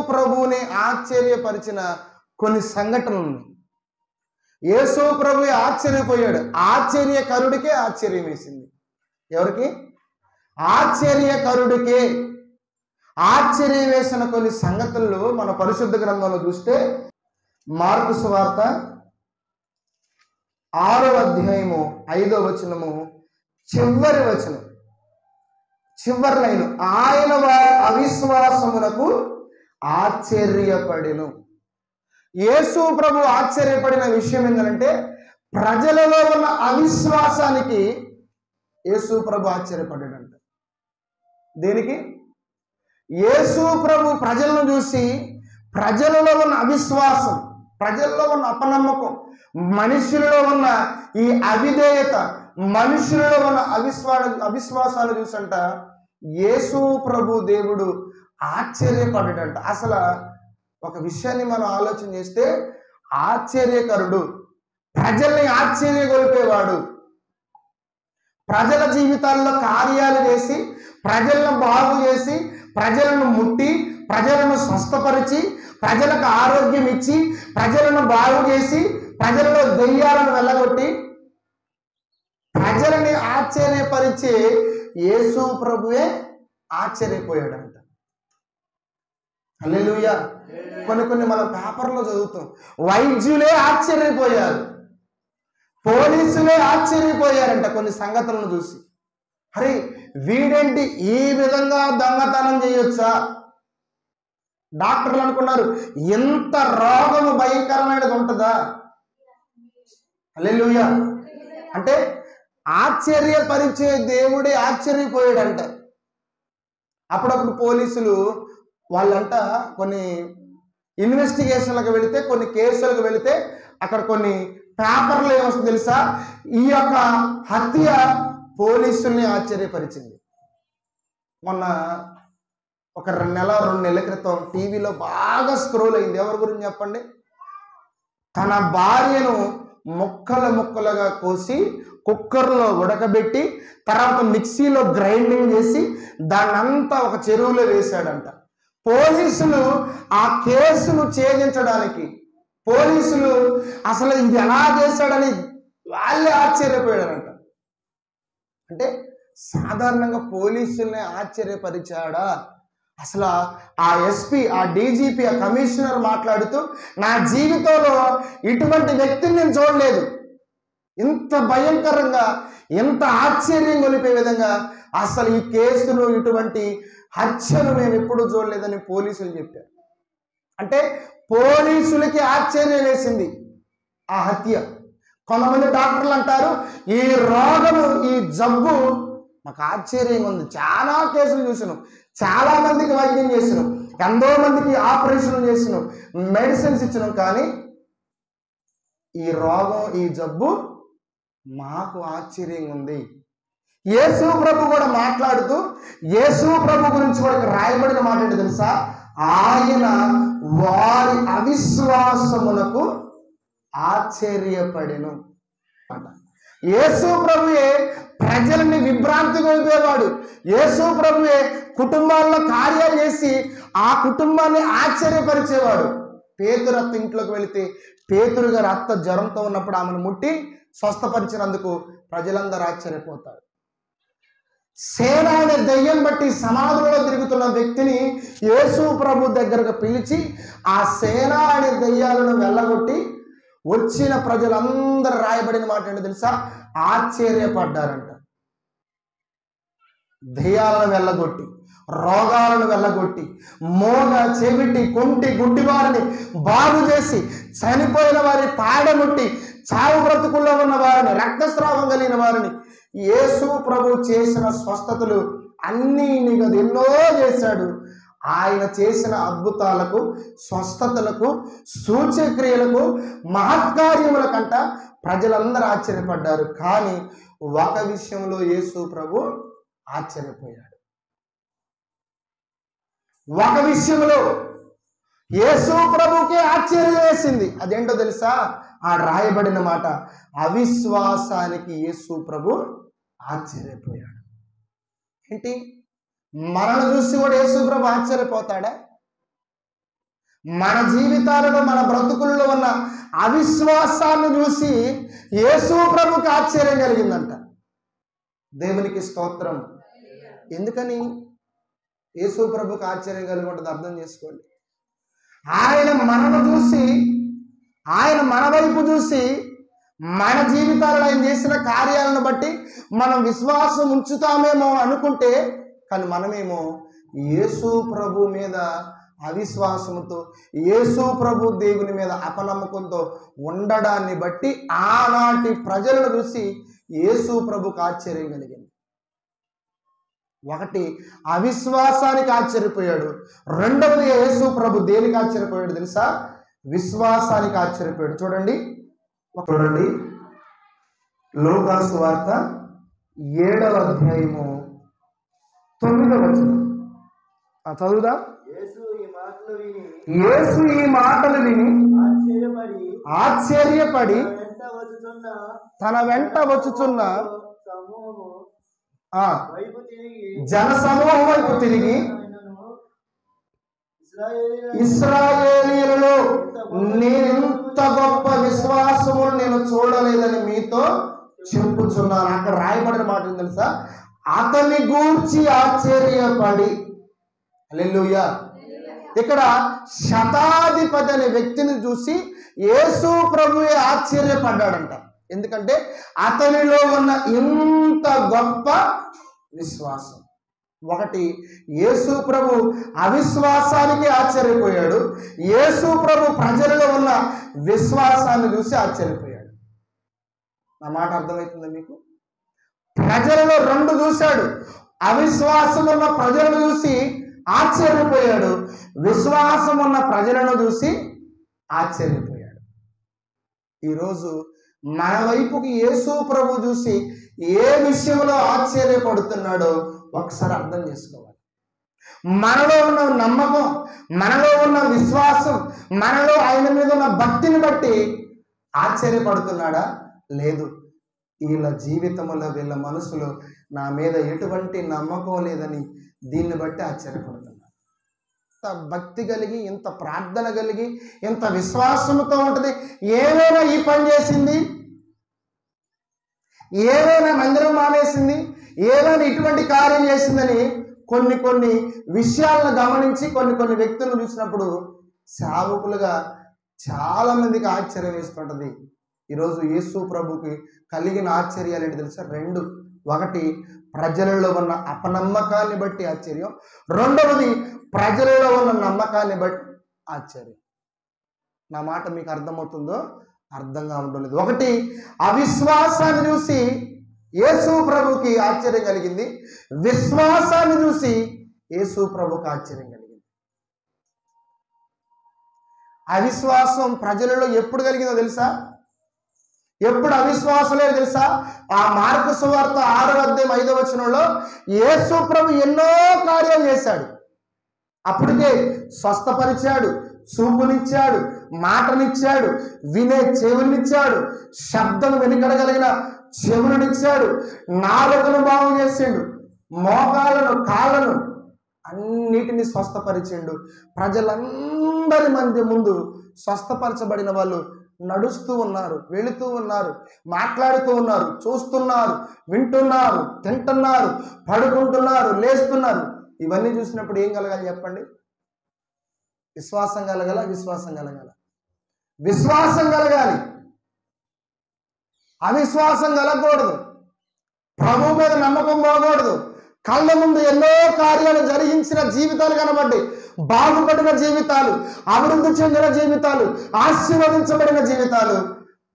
ప్రభువుని ఆశ్చర్యపరిచిన కొన్ని సంఘటనలు ఉన్నాయి. యేసు ప్రభు ఆశ్చర్యపోయాడు. ఆశ్చర్యకరుడికే ఆశ్చర్యం వేసింది. ఎవరికి? ఆశ్చర్యకరుడికే ఆశ్చర్యం వేసిన కొన్ని సంగతులు మన పరిశుద్ధ గ్రంథంలో చూస్తే మార్కు సువార్త 6వ అధ్యాయము 5వ వచనము చివరి వచనం, చివరి లైను, ఆయన వారి అవిశ్వాసమునకు ఆశ్చర్యపడెను. యేసు ప్రభు ఆశ్చర్యపడిన విషయం ఏంటంటే ప్రజలలో ఉన్న అవిశ్వాసానికి యేసు ప్రభు ఆశ్చర్యపడ్డాడంట. దేనికి? యేసు ప్రభు ప్రజలను చూసి ప్రజలలో ఉన్న అవిశ్వాసం, ప్రజల్లో ఉన్న అపనమ్మకం, మనుషులలో ఉన్న ఈ అవిధేయత, మనుషులలో ఉన్న అవిశ్వాసాలు చూసంట యేసు ప్రభు దేవుడు ఆశ్చర్యపడ్డాడంట. అసలు ఒక విషయాన్ని మనం ఆలోచన చేస్తే ఆశ్చర్యకరుడు, ప్రజల్ని ఆశ్చర్యగొలిపేవాడు, ప్రజల జీవితాల్లో కార్యాలు చేసి ప్రజలను బాగు చేసి ప్రజలను ముట్టి ప్రజలను స్వస్థపరిచి ప్రజలకు ఆరోగ్యం ఇచ్చి ప్రజలను బాగు చేసి ప్రజలలో దెయ్యాలను వెళ్ళగొట్టి ప్రజలని ఆశ్చర్యపరిచే యేసు ప్రభువే ఆశ్చర్యపోయాడంట. హల్లెలూయా. కొన్ని మనం పేపర్లో చదువుతాం, వైద్యులే ఆశ్చర్యపోయారు, పోలీసులే ఆశ్చర్యపోయారంట కొన్ని సంగతులను చూసి. అరే వీడేంటి ఈ విధంగా దొంగతనం చేయొచ్చా? డాక్టర్లు అనుకున్నారు ఎంత రోగము భయంకరమైనది ఉంటుందా? హల్లెలూయా. అంటే ఆశ్చర్యపరిచే దేవుడే ఆశ్చర్యపోయాడంట. అప్పుడప్పుడు పోలీసులు వాళ్ళంట కొన్ని ఇన్వెస్టిగేషన్లకు వెళితే, కొన్ని కేసులకు వెళితే అక్కడ కొన్ని పేపర్లు ఏమొస్తుంది తెలుసా? ఈ యొక్క హత్య పోలీసుల్ని ఆశ్చర్యపరిచింది. మొన్న ఒక 2 నెలల క్రితం టీవీలో బాగా స్క్రోల్ అయింది. ఎవరి గురించి చెప్పండి? తన భార్యను ముక్కలుగా కోసి కుక్కర్లో ఉడకబెట్టి తర్వాత మిక్సీలో గ్రైండింగ్ చేసి దాన్నంతా ఒక చెరువులో వేశాడంట. పోలీసులు ఆ కేసును ఛేదించడానికి, పోలీసులు అసలు ఇది ఎలా చేశాడని వాళ్ళే ఆశ్చర్యపోయాడంట. అంటే సాధారణంగా పోలీసుల్ని ఆశ్చర్యపరిచాడా? అసలు ఆ ఎస్పీ, ఆ డీజీపీ, ఆ కమిషనర్ మాట్లాడుతూ నా జీవితంలో ఇటువంటి వ్యక్తిని నేను చూడలేదు, ఇంత భయంకరంగా ఎంత ఆశ్చర్యం కొలిపే విధంగా అసలు ఈ కేసును ఇటువంటి హత్యను మేము ఎప్పుడూ చూడలేదని పోలీసులు చెప్పారు. అంటే పోలీసులకి ఆశ్చర్యం వేసింది ఆ హత్య. కొంతమంది డాక్టర్లు అంటారు ఈ రోగము, ఈ జబ్బు మాకు ఆశ్చర్యంగా ఉంది, చాలా కేసులు చూసినాం, చాలా మందికి వైద్యం చేసినాం, ఎంతో మందికి ఆపరేషన్లు చేసినాం, మెడిసిన్స్ ఇచ్చినాం, కానీ ఈ రోగం, ఈ జబ్బు మాకు ఆశ్చర్యంగా ఉంది. యేసు ప్రభు కూడా మాట్లాడుతూ యేసు ప్రభు గురించి కూడా రాయబడిన మాట ఏంటి తెలుసా? ఆయన వారి అవిశ్వాసమునకు ఆశ్చర్యపడెను. యేసు ప్రభువే ప్రజల్ని విభ్రాంతి కొలిపేవాడు. యేసు ప్రభువే కుటుంబాల్లో కార్యాలు చేసి ఆ కుటుంబాన్ని ఆశ్చర్యపరిచేవాడు. పేతురు అత్త ఇంట్లోకి వెళితే పేతురు గారి అత్త జ్వరంతో ఉన్నప్పుడు ఆమెను ముట్టి స్వస్థపరిచినందుకు ప్రజలందరూ ఆశ్చర్యపోతారు. సేన అనే దయ్యం బట్టి సమాధులలో తిరుగుతున్న వ్యక్తిని యేసు ప్రభు దగ్గరకు పిలిచి ఆ సేన అనే దయ్యాలను వెళ్ళగొట్టి వచ్చిన ప్రజలందరూ రాయబడిన మాట ఏంటో తెలుసా? ఆశ్చర్యపడ్డారంట. దయ్యాలను వెళ్ళగొట్టి, రోగాలను వెళ్ళగొట్టి, మోగ, చెవిటి, కుంటి, గుడ్డి వారిని బాగు చేసి, చనిపోయిన వారిని తాడముట్టి, చావు బ్రతుకుల్లో ఉన్న వారిని, రక్తస్రావం కలిగిన వారిని యేసు ప్రభు చేసిన స్వస్థతలు అన్నీ ఎన్నో చేశాడు. ఆయన చేసిన అద్భుతాలకు, స్వస్థతలకు, సూచక్రియలకు, మహత్కార్యముల కంట ప్రజలందరూ ఆశ్చర్యపడ్డారు. కానీ ఒక విషయంలో యేసు ప్రభు ఆశ్చర్యపోయాడు. ఒక విషయంలో యేసు ప్రభుకే ఆశ్చర్యం వేసింది. అదేంటో తెలుసా? ఆ రాయబడిన మాట, అవిశ్వాసానికి యేసు ప్రభు ఆశ్చర్యపోయాడు. ఏంటి? మనల్ని చూసి కూడా యేసు ప్రభు ఆశ్చర్యపోతాడా? మన జీవితాలలో మన బ్రతుకుల్లో ఉన్న అవిశ్వాసాన్ని చూసి యేసు ప్రభుకి ఆశ్చర్యం కలిగిందంట. దేవునికి స్తోత్రం. ఎందుకని యేసు ప్రభుకి ఆశ్చర్యం కలిగి ఉంటుంది అర్థం చేసుకోండి. ఆయన మనను చూసి, ఆయన మన వైపు చూసి, మన జీవితాలలో ఆయన చేసిన కార్యాలను బట్టి మనం విశ్వాసం ఉంచుతామేమో అనుకుంటే, కానీ మనమేమో యేసు ప్రభు మీద అవిశ్వాసంతో, యేసు ప్రభు దేవుని మీద అపనమ్మకంతో ఉండడాన్ని బట్టి ఆనాటి ప్రజలను చూసి యేసు ప్రభుకి ఆశ్చర్యం కలిగింది. ఒకటి అవిశ్వాసానికి ఆశ్చర్యపోయాడు. రెండవది యేసు ప్రభు దేనికి ఆశ్చర్యపోయాడు తెలుసా? విశ్వాసానికి ఆశ్చర్యపోయాడు. చూడండి లూకా సువార్త 7వ అధ్యాయము 9వ వచనం చదువుదా. యేసు ఈ మాటలు విని ఆశ్చర్యపడి తన వెంట వచ్చుచున్న జనసమూహం వైపు తిరిగి, ఇశ్రాయేలీయులలో నేనెంత గొప్ప విశ్వాసము నేను చూడలేదని మీతో చెప్పుచున్నాను. అక్కడ రాయబడిన మాట తెలుసా? అతని గూర్చి ఆశ్చర్యపడి. హల్లెలూయా. ఇక్కడ శతాధిపతి అనే వ్యక్తిని చూసి యేసు ప్రభువే ఆశ్చర్యపడ్డాడంట. ఎందుకంటే అతనిలో ఉన్న ఇంత గొప్ప విశ్వాసం. ఒకటి యేసు ప్రభు అవిశ్వాసానికి ఆశ్చర్యపోయాడు. యేసు ప్రభు ప్రజలలో ఉన్న విశ్వాసాన్ని చూసి ఆశ్చర్యపోయాడు. నా మాట అర్థమవుతుందా మీకు? ప్రజలలో రెండు చూశాడు. అవిశ్వాసం ఉన్న ప్రజలను చూసి ఆశ్చర్యపోయాడు, విశ్వాసం ఉన్న ప్రజలను చూసి ఆశ్చర్యపోయాడు. ఈరోజు మన వైపుకి యేసు ప్రభు చూసి ఏ విషయంలో ఆశ్చర్యపడుతున్నాడో ఒకసారి అర్థం చేసుకోవాలి. మనలో ఉన్న నమ్మకం, మనలో ఉన్న విశ్వాసం, మనలో ఆయన మీద ఉన్న భక్తిని బట్టి ఆశ్చర్యపడుతున్నాడా? లేదు. వీళ్ళ జీవితంలో, వీళ్ళ మనసులో నా మీద ఎటువంటి నమ్మకం లేదని దీన్ని బట్టి ఆశ్చర్యపడుతున్నారు. ఇంత భక్తి కలిగి, ఇంత ప్రార్థన కలిగి, ఇంత విశ్వాసంతో ఉంటుంది. ఏమైనా ఈ పని చేసింది, ఏమైనా మందిరం మానేసింది, ఏమైనా ఇటువంటి కార్యం చేసిందని కొన్ని విషయాలను గమనించి కొన్ని వ్యక్తులను చూసినప్పుడు సేవకులుగా చాలా మందికి ఆశ్చర్యం వేస్తుంటుంది. ఈరోజు యేసు ప్రభుకి కలిగిన ఆశ్చర్యాలు ఏంటి తెలుసా? రెండు. ఒకటి ప్రజలలో ఉన్న అపనమ్మకాన్ని బట్టి ఆశ్చర్యం, రెండవది ప్రజలలో ఉన్న నమ్మకాన్ని బట్టి ఆశ్చర్యం. నా మాట మీకు అర్థమవుతుందో? అర్థంగా ఉండలేదు. ఒకటి అవిశ్వాసాన్ని చూసి యేసు ప్రభుకి ఆశ్చర్యం కలిగింది, విశ్వాసాన్ని చూసి యేసు ప్రభుకి ఆశ్చర్యం కలిగింది. అవిశ్వాసం ప్రజలలో ఎప్పుడు కలిగిందో తెలుసా? ఎప్పుడు అవిశ్వాసం లేదు తెలుసా? ఆ మార్కు సువార్త 6వ అధ్యాయం 5వ వచనంలో యేసు ప్రభు ఎన్నో కార్యాలు చేశాడు. అప్పటికే స్వస్థపరిచాడు, చూపునిచ్చాడు, మాటనిచ్చాడు, వినే చెవులనిచ్చాడు, శబ్దం వెనుకడగలిగిన చెవులనిచ్చాడు, నాలుకను బాగు చేసిండు, మోకాలను, కాళ్ళను అన్నిటినీ స్వస్థపరిచిండు. ప్రజలందరి మంది ముందు స్వస్థపరచబడిన వాళ్ళు నడుస్తూ ఉన్నారు, వెళుతూ ఉన్నారు, మాట్లాడుతూ ఉన్నారు, చూస్తున్నారు, వింటున్నారు, తింటున్నారు, పడుకుంటున్నారు, లేస్తున్నారు. ఇవన్నీ చూసినప్పుడు ఏం కలగాలి చెప్పండి? విశ్వాసం కలగాల? విశ్వాసం కలగాల? విశ్వాసం కలగాలి. అవిశ్వాసం కలగకూడదు. ప్రభు మీద నమ్మకం పోకూడదు. కళ్ళ ముందు ఎన్నో కార్యాలు జరిగించిన జీవితాలు కనబడ్డాయి. బాగుపడిన జీవితాలు, అభివృద్ధి చెందిన జీవితాలు, ఆశీర్వదించబడిన జీవితాలు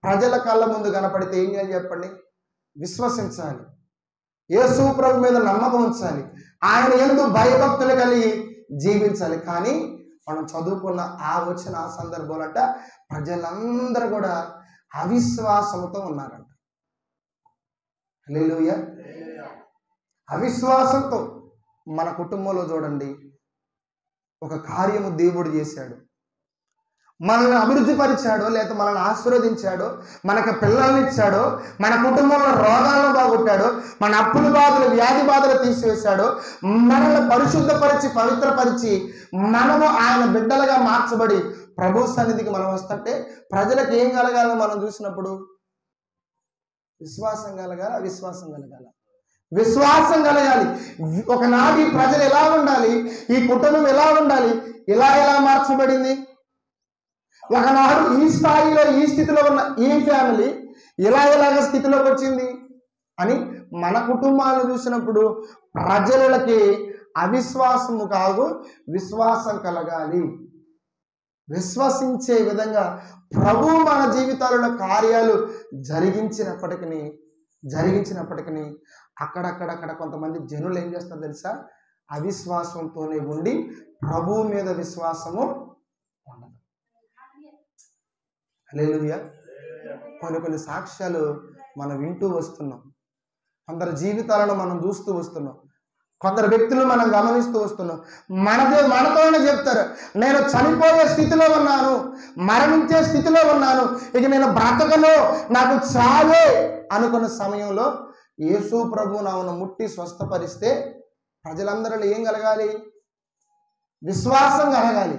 ప్రజల కళ్ళ ముందు కనపడితే ఏం చేయాలి చెప్పండి? విశ్వసించాలి. యేసు ప్రభు మీద నమ్మకం ఉంచాలి. ఆయన యందు భయభక్తులు కలిగి జీవించాలి. కానీ మనం చదువుకున్న వచ్చిన ఆ సందర్భాలంట ప్రజలందరూ కూడా అవిశ్వాసంతో ఉన్నారంట. హల్లెలూయా. అవిశ్వాసంతో మన కుటుంబంలో చూడండి, ఒక కార్యము దేవుడు చేశాడు. మనల్ని అభివృద్ధి పరిచాడో, లేదా మనల్ని ఆశీర్వదించాడో, మనకు పిల్లల్ని ఇచ్చాడో, మన కుటుంబంలో రోగాలను బాగొట్టాడో, మన అప్పుల బాధలు వ్యాధి బాధలు తీసివేశాడో, మనల్ని పరిశుద్ధపరిచి పవిత్రపరిచి మనము ఆయన బిడ్డలుగా మార్చబడి ప్రభు సన్నిధికి మనం వస్తుంటే ప్రజలకు ఏం కలగాలి? మనం చూసినప్పుడు విశ్వాసం కలగాలి, అవిశ్వాసం కలగాలి. విశ్వాసం కలగాలి. ఒకనాడు ఈ ప్రజలు ఎలా ఉండాలి, ఈ కుటుంబం ఎలా ఉండాలి, ఎలా మార్చబడింది? ఒకనాడు ఈ స్థాయిలో ఈ స్థితిలో ఉన్న ఈ ఫ్యామిలీ ఎలాగ స్థితిలోకి వచ్చింది అని మన కుటుంబాలను చూసినప్పుడు ప్రజలకి అవిశ్వాసము కాదు, విశ్వాసం కలగాలి. విశ్వసించే విధంగా ప్రభు మన జీవితాలలో కార్యాలు జరిగించినప్పటికీ అక్కడక్కడ కొంతమంది జనులు ఏం చేస్తారు తెలుసా? అవిశ్వాసంతోనే ఉండి ప్రభువు మీద విశ్వాసము ఉండదు. హల్లెలూయా. కొన్ని సాక్ష్యాలు మనం వింటూ వస్తున్నాం, కొందరు జీవితాలను మనం చూస్తూ వస్తున్నాం, కొందరు వ్యక్తులు మనం గమనిస్తూ వస్తున్నాం. మనతోనే చెప్తారు, నేను చనిపోయే స్థితిలో ఉన్నాను, మరణించే స్థితిలో ఉన్నాను, ఇక నేను బ్రతకను, నాకు చాలే అనుకున్న సమయంలో యేసు ప్రభు నామమున ముట్టి స్వస్థపరిస్తే ప్రజలందరిలో ఏం కలగాలి? విశ్వాసం కలగాలి,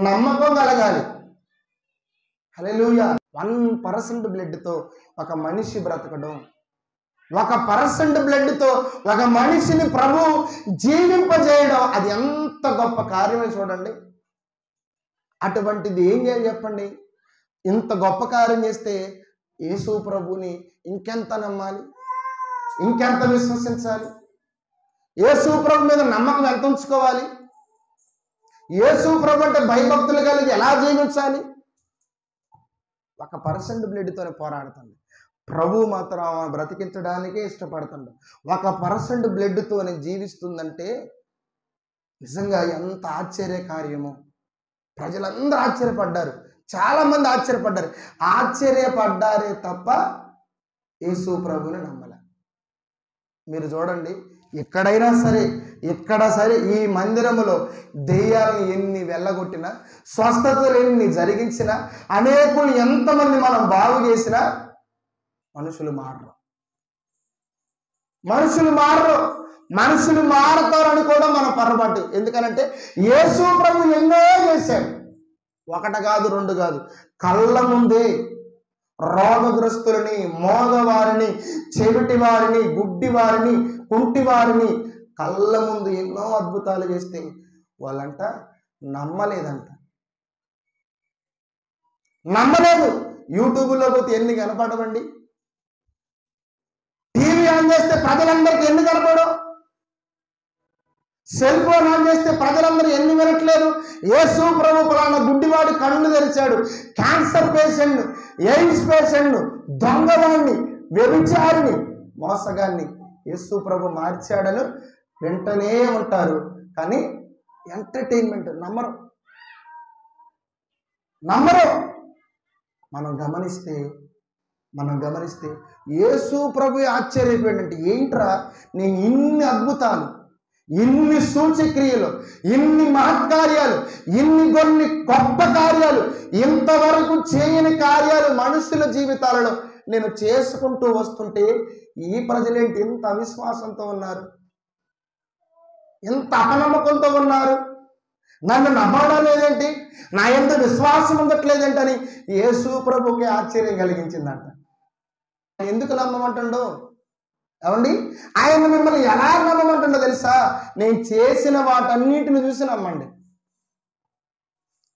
నమ్మకం కలగాలి. హల్లెలూయా. 1% బ్లడ్తో ఒక మనిషి బ్రతకడం, 1% బ్లడ్తో ఒక మనిషిని ప్రభు జీవింపజేయడం, అది ఎంత గొప్ప కార్యమే చూడండి. అటువంటిది ఏం చేయాలి చెప్పండి? ఇంత గొప్ప కార్యం చేస్తే యేసు ప్రభుని ఇంకెంత నమ్మాలి, ఇంకెంత విశ్వసించాలి? యేసు ప్రభు మీద నమ్మకం ఎంత ఉంచుకోవాలి? యేసు ప్రభు అంటే భయభక్తులు కలిగి ఎలా జీవించాలి? 1% బ్లడ్తోనే పోరాడుతుంది. ప్రభు మాత్రం బ్రతికించడానికే ఇష్టపడుతుంది. 1% బ్లడ్తోనే జీవిస్తుందంటే నిజంగా ఎంత ఆశ్చర్య కార్యమో. ప్రజలందరూ ఆశ్చర్యపడ్డారు, చాలామంది ఆశ్చర్యపడ్డారే తప్ప యేసు ప్రభుని నమ్మలే. మీరు చూడండి, ఎక్కడైనా సరే ఈ మందిరములో దెయ్యాలను ఎన్ని వెళ్ళగొట్టినా, స్వస్థతలు ఎన్ని జరిగించినా, అనేకులు ఎంతమంది మనం బాగు చేసినా మనుషులు మారతారని కూడా మనం పొరపాటు. ఎందుకనంటే యేసు ప్రభు ఎన్నో చేశాడు, 1 కాదు 2 కాదు, కళ్ళ ముందే రోగగ్రస్తులని, మోగవారిని, చెవిటి వారిని, గుడ్డి వారిని, కుంటి వారిని కళ్ళ ముందు ఎన్నో అద్భుతాలు చేస్తే వాళ్ళంట నమ్మలేదు. యూట్యూబ్లో పోతే ఎన్ని కనపడవండి, టీవీ ఆన్ చేస్తే ప్రజలందరికీ ఎన్ని కనపడవు, సెల్ ఫోన్ ఆన్ చేస్తే ప్రజలందరూ ఎన్ని వినట్లేదు. యేసు ప్రభు పలానా గుడ్డివాడి కళ్ళు తెరిచాడు, క్యాన్సర్ పేషెంట్, ఎయిడ్స్ పేషెంట్, దొంగవాడిని, వ్యభిచారిని, మోసగాన్ని యేసు ప్రభు మార్చాడని వెంటనే ఉంటారు, కానీ ఎంటర్టైన్మెంట్ నమ్మరు. మనం గమనిస్తే యేసు ప్రభు ఆశ్చర్యపోయాడంటే, ఏంట్రా నేను ఇన్ని అద్భుతాలు, ఇన్ని సూచక్రియలు, ఇన్ని మహత్కార్యాలు, కొన్ని గొప్ప కార్యాలు, ఇంతవరకు చేయని కార్యాలు మనుషుల జీవితాలలో నేను చేసుకుంటూ వస్తుంటే ఈ ప్రజలేంటి ఇంత అవిశ్వాసంతో ఉన్నారు, ఇంత అపనమ్మకంతో ఉన్నారు, నన్ను నమ్మడం లేదేంటి, నా యందు విశ్వాసం ఉండట్లేదేంటని యేసు ప్రభుకి ఆశ్చర్యం కలిగించిందంట. ఎందుకు నమ్మమంటుండో ఏమండి? ఆయన మిమ్మల్ని ఎలా నమ్మమంటుండో తెలుసా? నేను చేసిన వాటన్నిటిని చూసి నమ్మండి.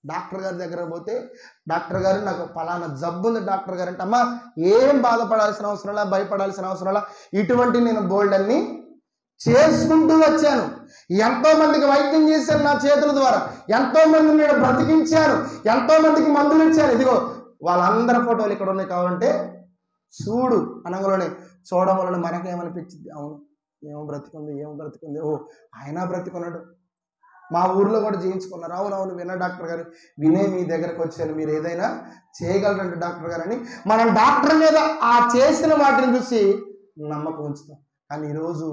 డాక్టర్ గారి దగ్గర పోతే, డాక్టర్ గారు నాకు పలానా జబ్బు ఉంది డాక్టర్ గారు అంటే, అమ్మా ఏం బాధపడాల్సిన అవసరంలా, భయపడాల్సిన అవసరంలా, ఇటువంటి నేను బోల్డ్ అన్ని చేసుకుంటూ వచ్చాను, ఎంతో మందికి వైద్యం చేశాను నా చేతుల ద్వారా, ఎంతో మందిని నేను బ్రతికించాను, ఎంతో మందికి మందులు ఇచ్చాను, ఇదిగో వాళ్ళందరి ఫోటోలు ఇక్కడ ఉన్నాయి, కావాలంటే చూడు అనగలోనే చూడడం వలన మనకేమనిపించింది, అవును ఏమో బ్రతికుంది, ఓ ఆయన బ్రతికున్నాడు, మా ఊర్లో కూడా చేయించుకున్నారు, అవునవును విన్న డాక్టర్ గారు, వినే మీ దగ్గరకు వచ్చాను, మీరు ఏదైనా చేయగలరండి డాక్టర్ గారు అని మనం డాక్టర్ మీద ఆ చేసిన వాటిని చూసి నమ్మకం ఉంచుతాం. కానీ ఈరోజు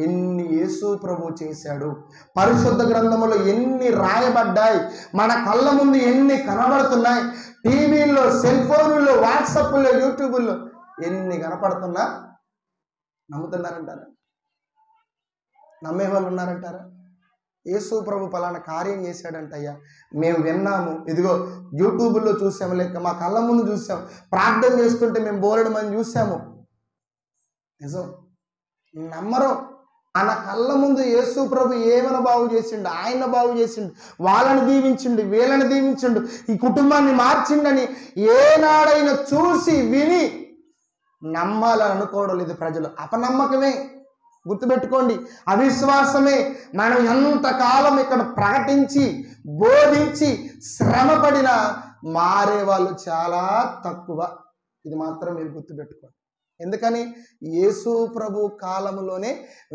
ఎన్ని యేసు ప్రభు చేశాడు, పరిశుద్ధ గ్రంథములో ఎన్ని రాయబడ్డాయి, మన కళ్ళ ముందు ఎన్ని కనబడుతున్నాయి, టీవీల్లో, సెల్ ఫోన్లో, వాట్సాప్లో, యూట్యూబ్లో ఎన్ని కనపడుతున్నా నమ్ముతున్నారంటారా? నమ్మే వాళ్ళు ఉన్నారంటారా? యేసు ప్రభు పలానా కార్యం చేశాడంటయ్యా, మేము విన్నాము, ఇదిగో యూట్యూబ్లో చూసాము, లేక మా కళ్ళ ముందు చూసాం, ప్రార్థన చేస్తుంటే మేము బోలెడు మంది చూసాము. నిజం, నమ్మరు. మన కళ్ళ ముందు యేసు ప్రభు ఏమైనా బాగు చేసిండు, ఆయన బాగు చేసిండు, వాళ్ళని దీవించిండు, వీళ్ళని దీవించిండు, ఈ కుటుంబాన్ని మార్చిండని ఏనాడైనా చూసి విని నమ్మాలని అనుకోవడం లేదు ప్రజలు. అపనమ్మకమే, గుర్తుపెట్టుకోండి, అవిశ్వాసమే. మనం ఎంతకాలం ఇక్కడ ప్రకటించి బోధించి శ్రమపడినా మారే వాళ్ళు చాలా తక్కువ. ఇది మాత్రం మీరు గుర్తుపెట్టుకోండి. ఎందుకని? యేసు ప్రభు కాలంలోనే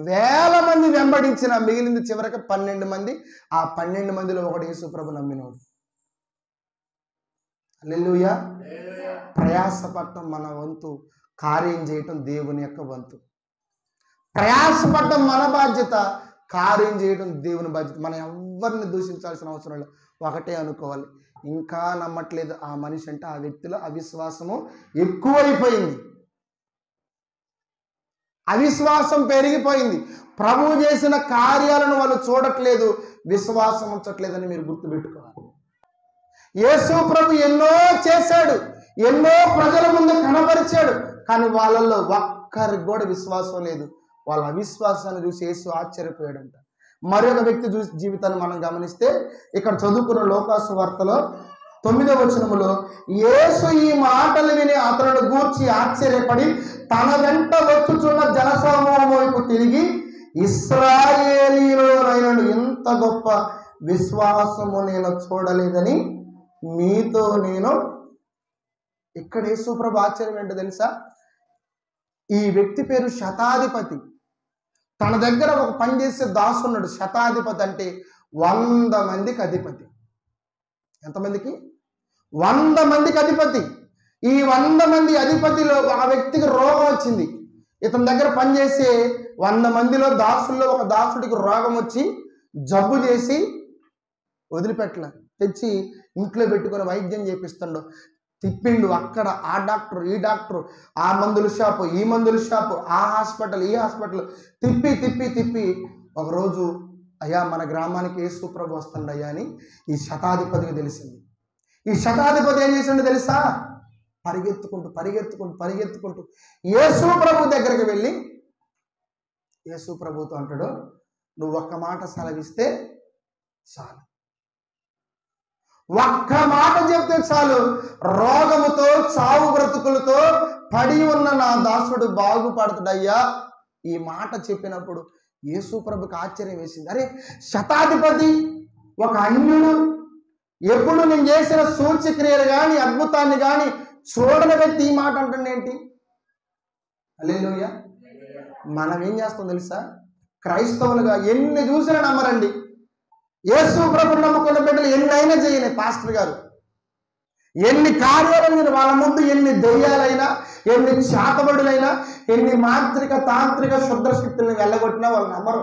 వేల మంది వెంబడించిన, మిగిలింది చివరికి 12 మంది. ఆ 12 మందిలో ఒకడు యేసు ప్రభు నమ్మినోడు. హల్లెలూయా. ప్రయాసపడటం మన వంతు, కార్యం చేయటం దేవుని యొక్క వంతు. ప్రయాసపడటం మన బాధ్యత, కార్యం చేయడం దేవుని బాధ్యత. మనం ఎవరిని దూషించాల్సిన అవసరం లేదు. ఒకటే అనుకోవాలి, ఇంకా నమ్మట్లేదు ఆ మనిషి అంటే ఆ వ్యక్తిలో అవిశ్వాసము ఎక్కువైపోయింది, అవిశ్వాసం పెరిగిపోయింది. ప్రభువు చేసిన కార్యాలను వాళ్ళు చూడట్లేదు, విశ్వాసం ఉంచట్లేదని మీరు గుర్తుపెట్టుకోవాలి. యేసు ప్రభు ఎన్నో చేశాడు, ఎన్నో ప్రజల ముందు కనబరిచాడు, కానీ వాళ్ళల్లో ఒక్కరికి కూడా విశ్వాసం లేదు. వాళ్ళ అవిశ్వాసాన్ని చూసి యేసు ఆశ్చర్యపోయాడంట. మరొక వ్యక్తి జీవితాన్ని మనం గమనిస్తే, ఇక్కడ చదువుకున్న లోకాసు వార్తలో 9వ వచనములో, యేసు ఈ మాటలు విని అతను గూర్చి ఆశ్చర్యపడి తన వెంట వచ్చుచున్న జనసమూహం వైపు తిరిగి, ఇశ్రాయేలీయులైన ఎంత గొప్ప విశ్వాసము నేను చూడలేదని మీతో నేను. ఇక్కడ యేసు ప్రభు ఆశ్చర్యం ఏంటో తెలుసా? ఈ వ్యక్తి పేరు శతాధిపతి. తన దగ్గర ఒక పనిచేసే దాసు ఉన్నాడు. శతాధిపతి అంటే 100 మందికి అధిపతి. ఎంతమందికి? 100 మందికి అధిపతి. ఈ 100 మంది అధిపతిలో ఆ వ్యక్తికి రోగం వచ్చింది. ఇతని దగ్గర పనిచేసే 100 మందిలో దాసుల్లో ఒక దాసుడికి రోగం వచ్చి జబ్బు చేసి వదిలిపెట్టలే, తెచ్చి ఇంట్లో పెట్టుకొని వైద్యం చేపిస్తాడు. తిప్పిండు, అక్కడ ఆ డాక్టర్, ఈ డాక్టర్, ఆ మందుల షాపు, ఈ మందుల షాపు, ఆ హాస్పిటల్, ఈ హాస్పిటల్ తిప్పి తిప్పి తిప్పి ఒకరోజు, అయ్యా మన గ్రామానికి యేసు ప్రభు వస్తుండ అయ్యా అని ఈ శతాధిపతికి తెలిసింది. ఈ శతాధిపతి ఏం చేసిండో తెలుసా? పరిగెత్తుకుంటూ పరిగెత్తుకుంటూ పరిగెత్తుకుంటూ యేసు ప్రభు దగ్గరికి వెళ్ళి యేసు ప్రభుతో అంటాడు, నువ్వు ఒక్క మాట సెలవిస్తే చాలు, ఒక్క మాట చెప్తే చాలు, రోగముతో చావు బ్రతుకులతో పడి ఉన్న నా దాసుడు బాగుపడుతాడయ్యా. ఈ మాట చెప్పినప్పుడు యేసు ప్రభుకి ఆశ్చర్యం వేసింది. అరే, శతాధిపతి ఒక అన్యుడు, ఎప్పుడు నేను చేసిన సూచక్రియలు కానీ అద్భుతాన్ని కానీ చూడని వ్యక్తి ఈ మాట అంటుంది ఏంటి? హల్లెలూయా. మనం ఏం చేస్తాం తెలుసా? క్రైస్తవులుగా ఎన్ని చూసినా నమ్మరండి. యేసు ప్రభుని నమ్ముకున్న బిడ్డలు ఎన్నైనా చేయలే. పాస్టర్ గారు ఎన్ని కార్యాలైనా, వాళ్ళ ముందు ఎన్ని దెయ్యాలైనా, ఎన్ని శాతబడులైనా, ఎన్ని మాంత్రిక తాంత్రిక శుద్ర శక్తులను వెళ్ళగొట్టినా వాళ్ళు నమ్మరు.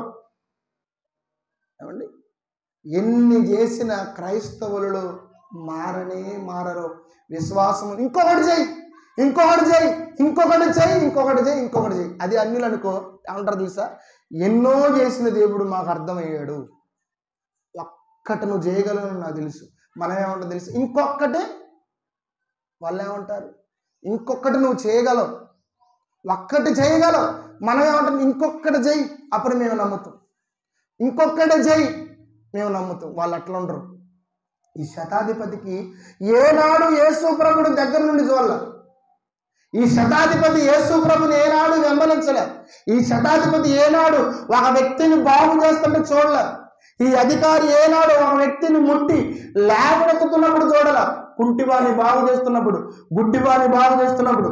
ఏమండి, ఎన్ని చేసిన క్రైస్తవులు మారనే మారరు. విశ్వాసం ఇంకొకటి చేయి, ఇంకొకటి చేయి, ఇంకొకటి చేయి, ఇంకొకటి చేయి, ఇంకొకటి చేయి. అది అన్యులు అనుకో ఏమంటారు తెలుసా? ఎన్నో చేసిన దేవుడు మాకు అర్థమయ్యాడు, ఒక్కటి నువ్వు చేయగలను నాకు తెలుసు. మనం ఏమంటారు తెలుసు? ఇంకొక్కటే. వాళ్ళు ఏమంటారు? ఇంకొకటి నువ్వు చేయగలవు, ఒక్కటి చేయగలవు. మనం ఏమంటాం? ఇంకొకటి చేయి, అప్పుడు మేము నమ్ముతాం. ఇంకొకటి చేయి, మేము నమ్ముతాం. వాళ్ళు అట్లా ఉండరు. ఈ శతాధిపతికి ఏనాడు యేసు ప్రభుడు దగ్గర నుండి చూడాల. ఈ శతాధిపతి యేసు ప్రభుని ఏనాడు వెంబడించలే. ఈ శతాధిపతి ఏనాడు ఒక వ్యక్తిని బాగు చేస్తుంటే చూడలే. ఈ అధికారి ఏనాడు ఒక వ్యక్తిని ముట్టి లేవనెత్తుతున్నప్పుడు చూడాల. కుంటివాడిని బాగు చేస్తున్నప్పుడు, గుడ్డివాడిని బాగు చేస్తున్నప్పుడు,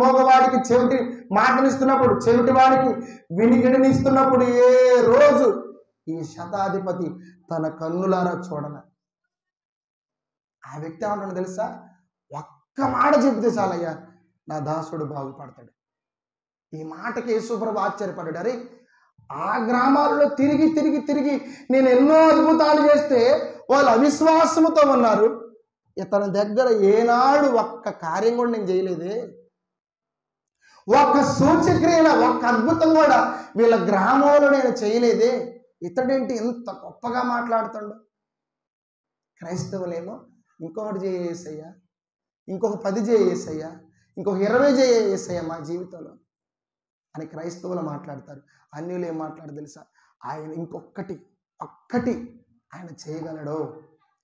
మోగవాడికి చెవిటి మాటనిస్తున్నప్పుడు, చెవిటివాడికి వినికిడినిస్తున్నప్పుడు ఏ రోజు ఈ శతాధిపతి తన కన్నులారా చూడాల. ఆ వ్యక్తి ఏమంటాడు తెలుసా? ఒక్క మాట చెబితే చాలయ్యా నా దాసుడు బాగుపడతాడు. ఈ మాటకి యేసుప్రభు ఆశ్చర్యపడ్డాడు. అరే, ఆ గ్రామాలలో తిరిగి తిరిగి తిరిగి నేను ఎన్నో అద్భుతాలు చేస్తే వాళ్ళు అవిశ్వాసముతో ఉన్నారు, ఇతని దగ్గర ఏనాడు ఒక్క కార్యం కూడా నేను చేయలేదే, ఒక్క సూచక్రియల ఒక్క అద్భుతం కూడా వీళ్ళ గ్రామంలో నేను చేయలేదే, ఇతడేంటి ఇంత గొప్పగా మాట్లాడుతాడు. క్రైస్తవులేమో ఇంకొకటి చేయేసయ్యా, ఇంకొక 10 చేయేసయ్యా, ఇంకొక 20 చేయేసయ్యా మా జీవితంలో అని క్రైస్తవులు మాట్లాడతారు. అన్యులు ఏం మాట్లాడు తెలుసా? ఆయన ఇంకొక్కటి ఆయన చేయగలడు,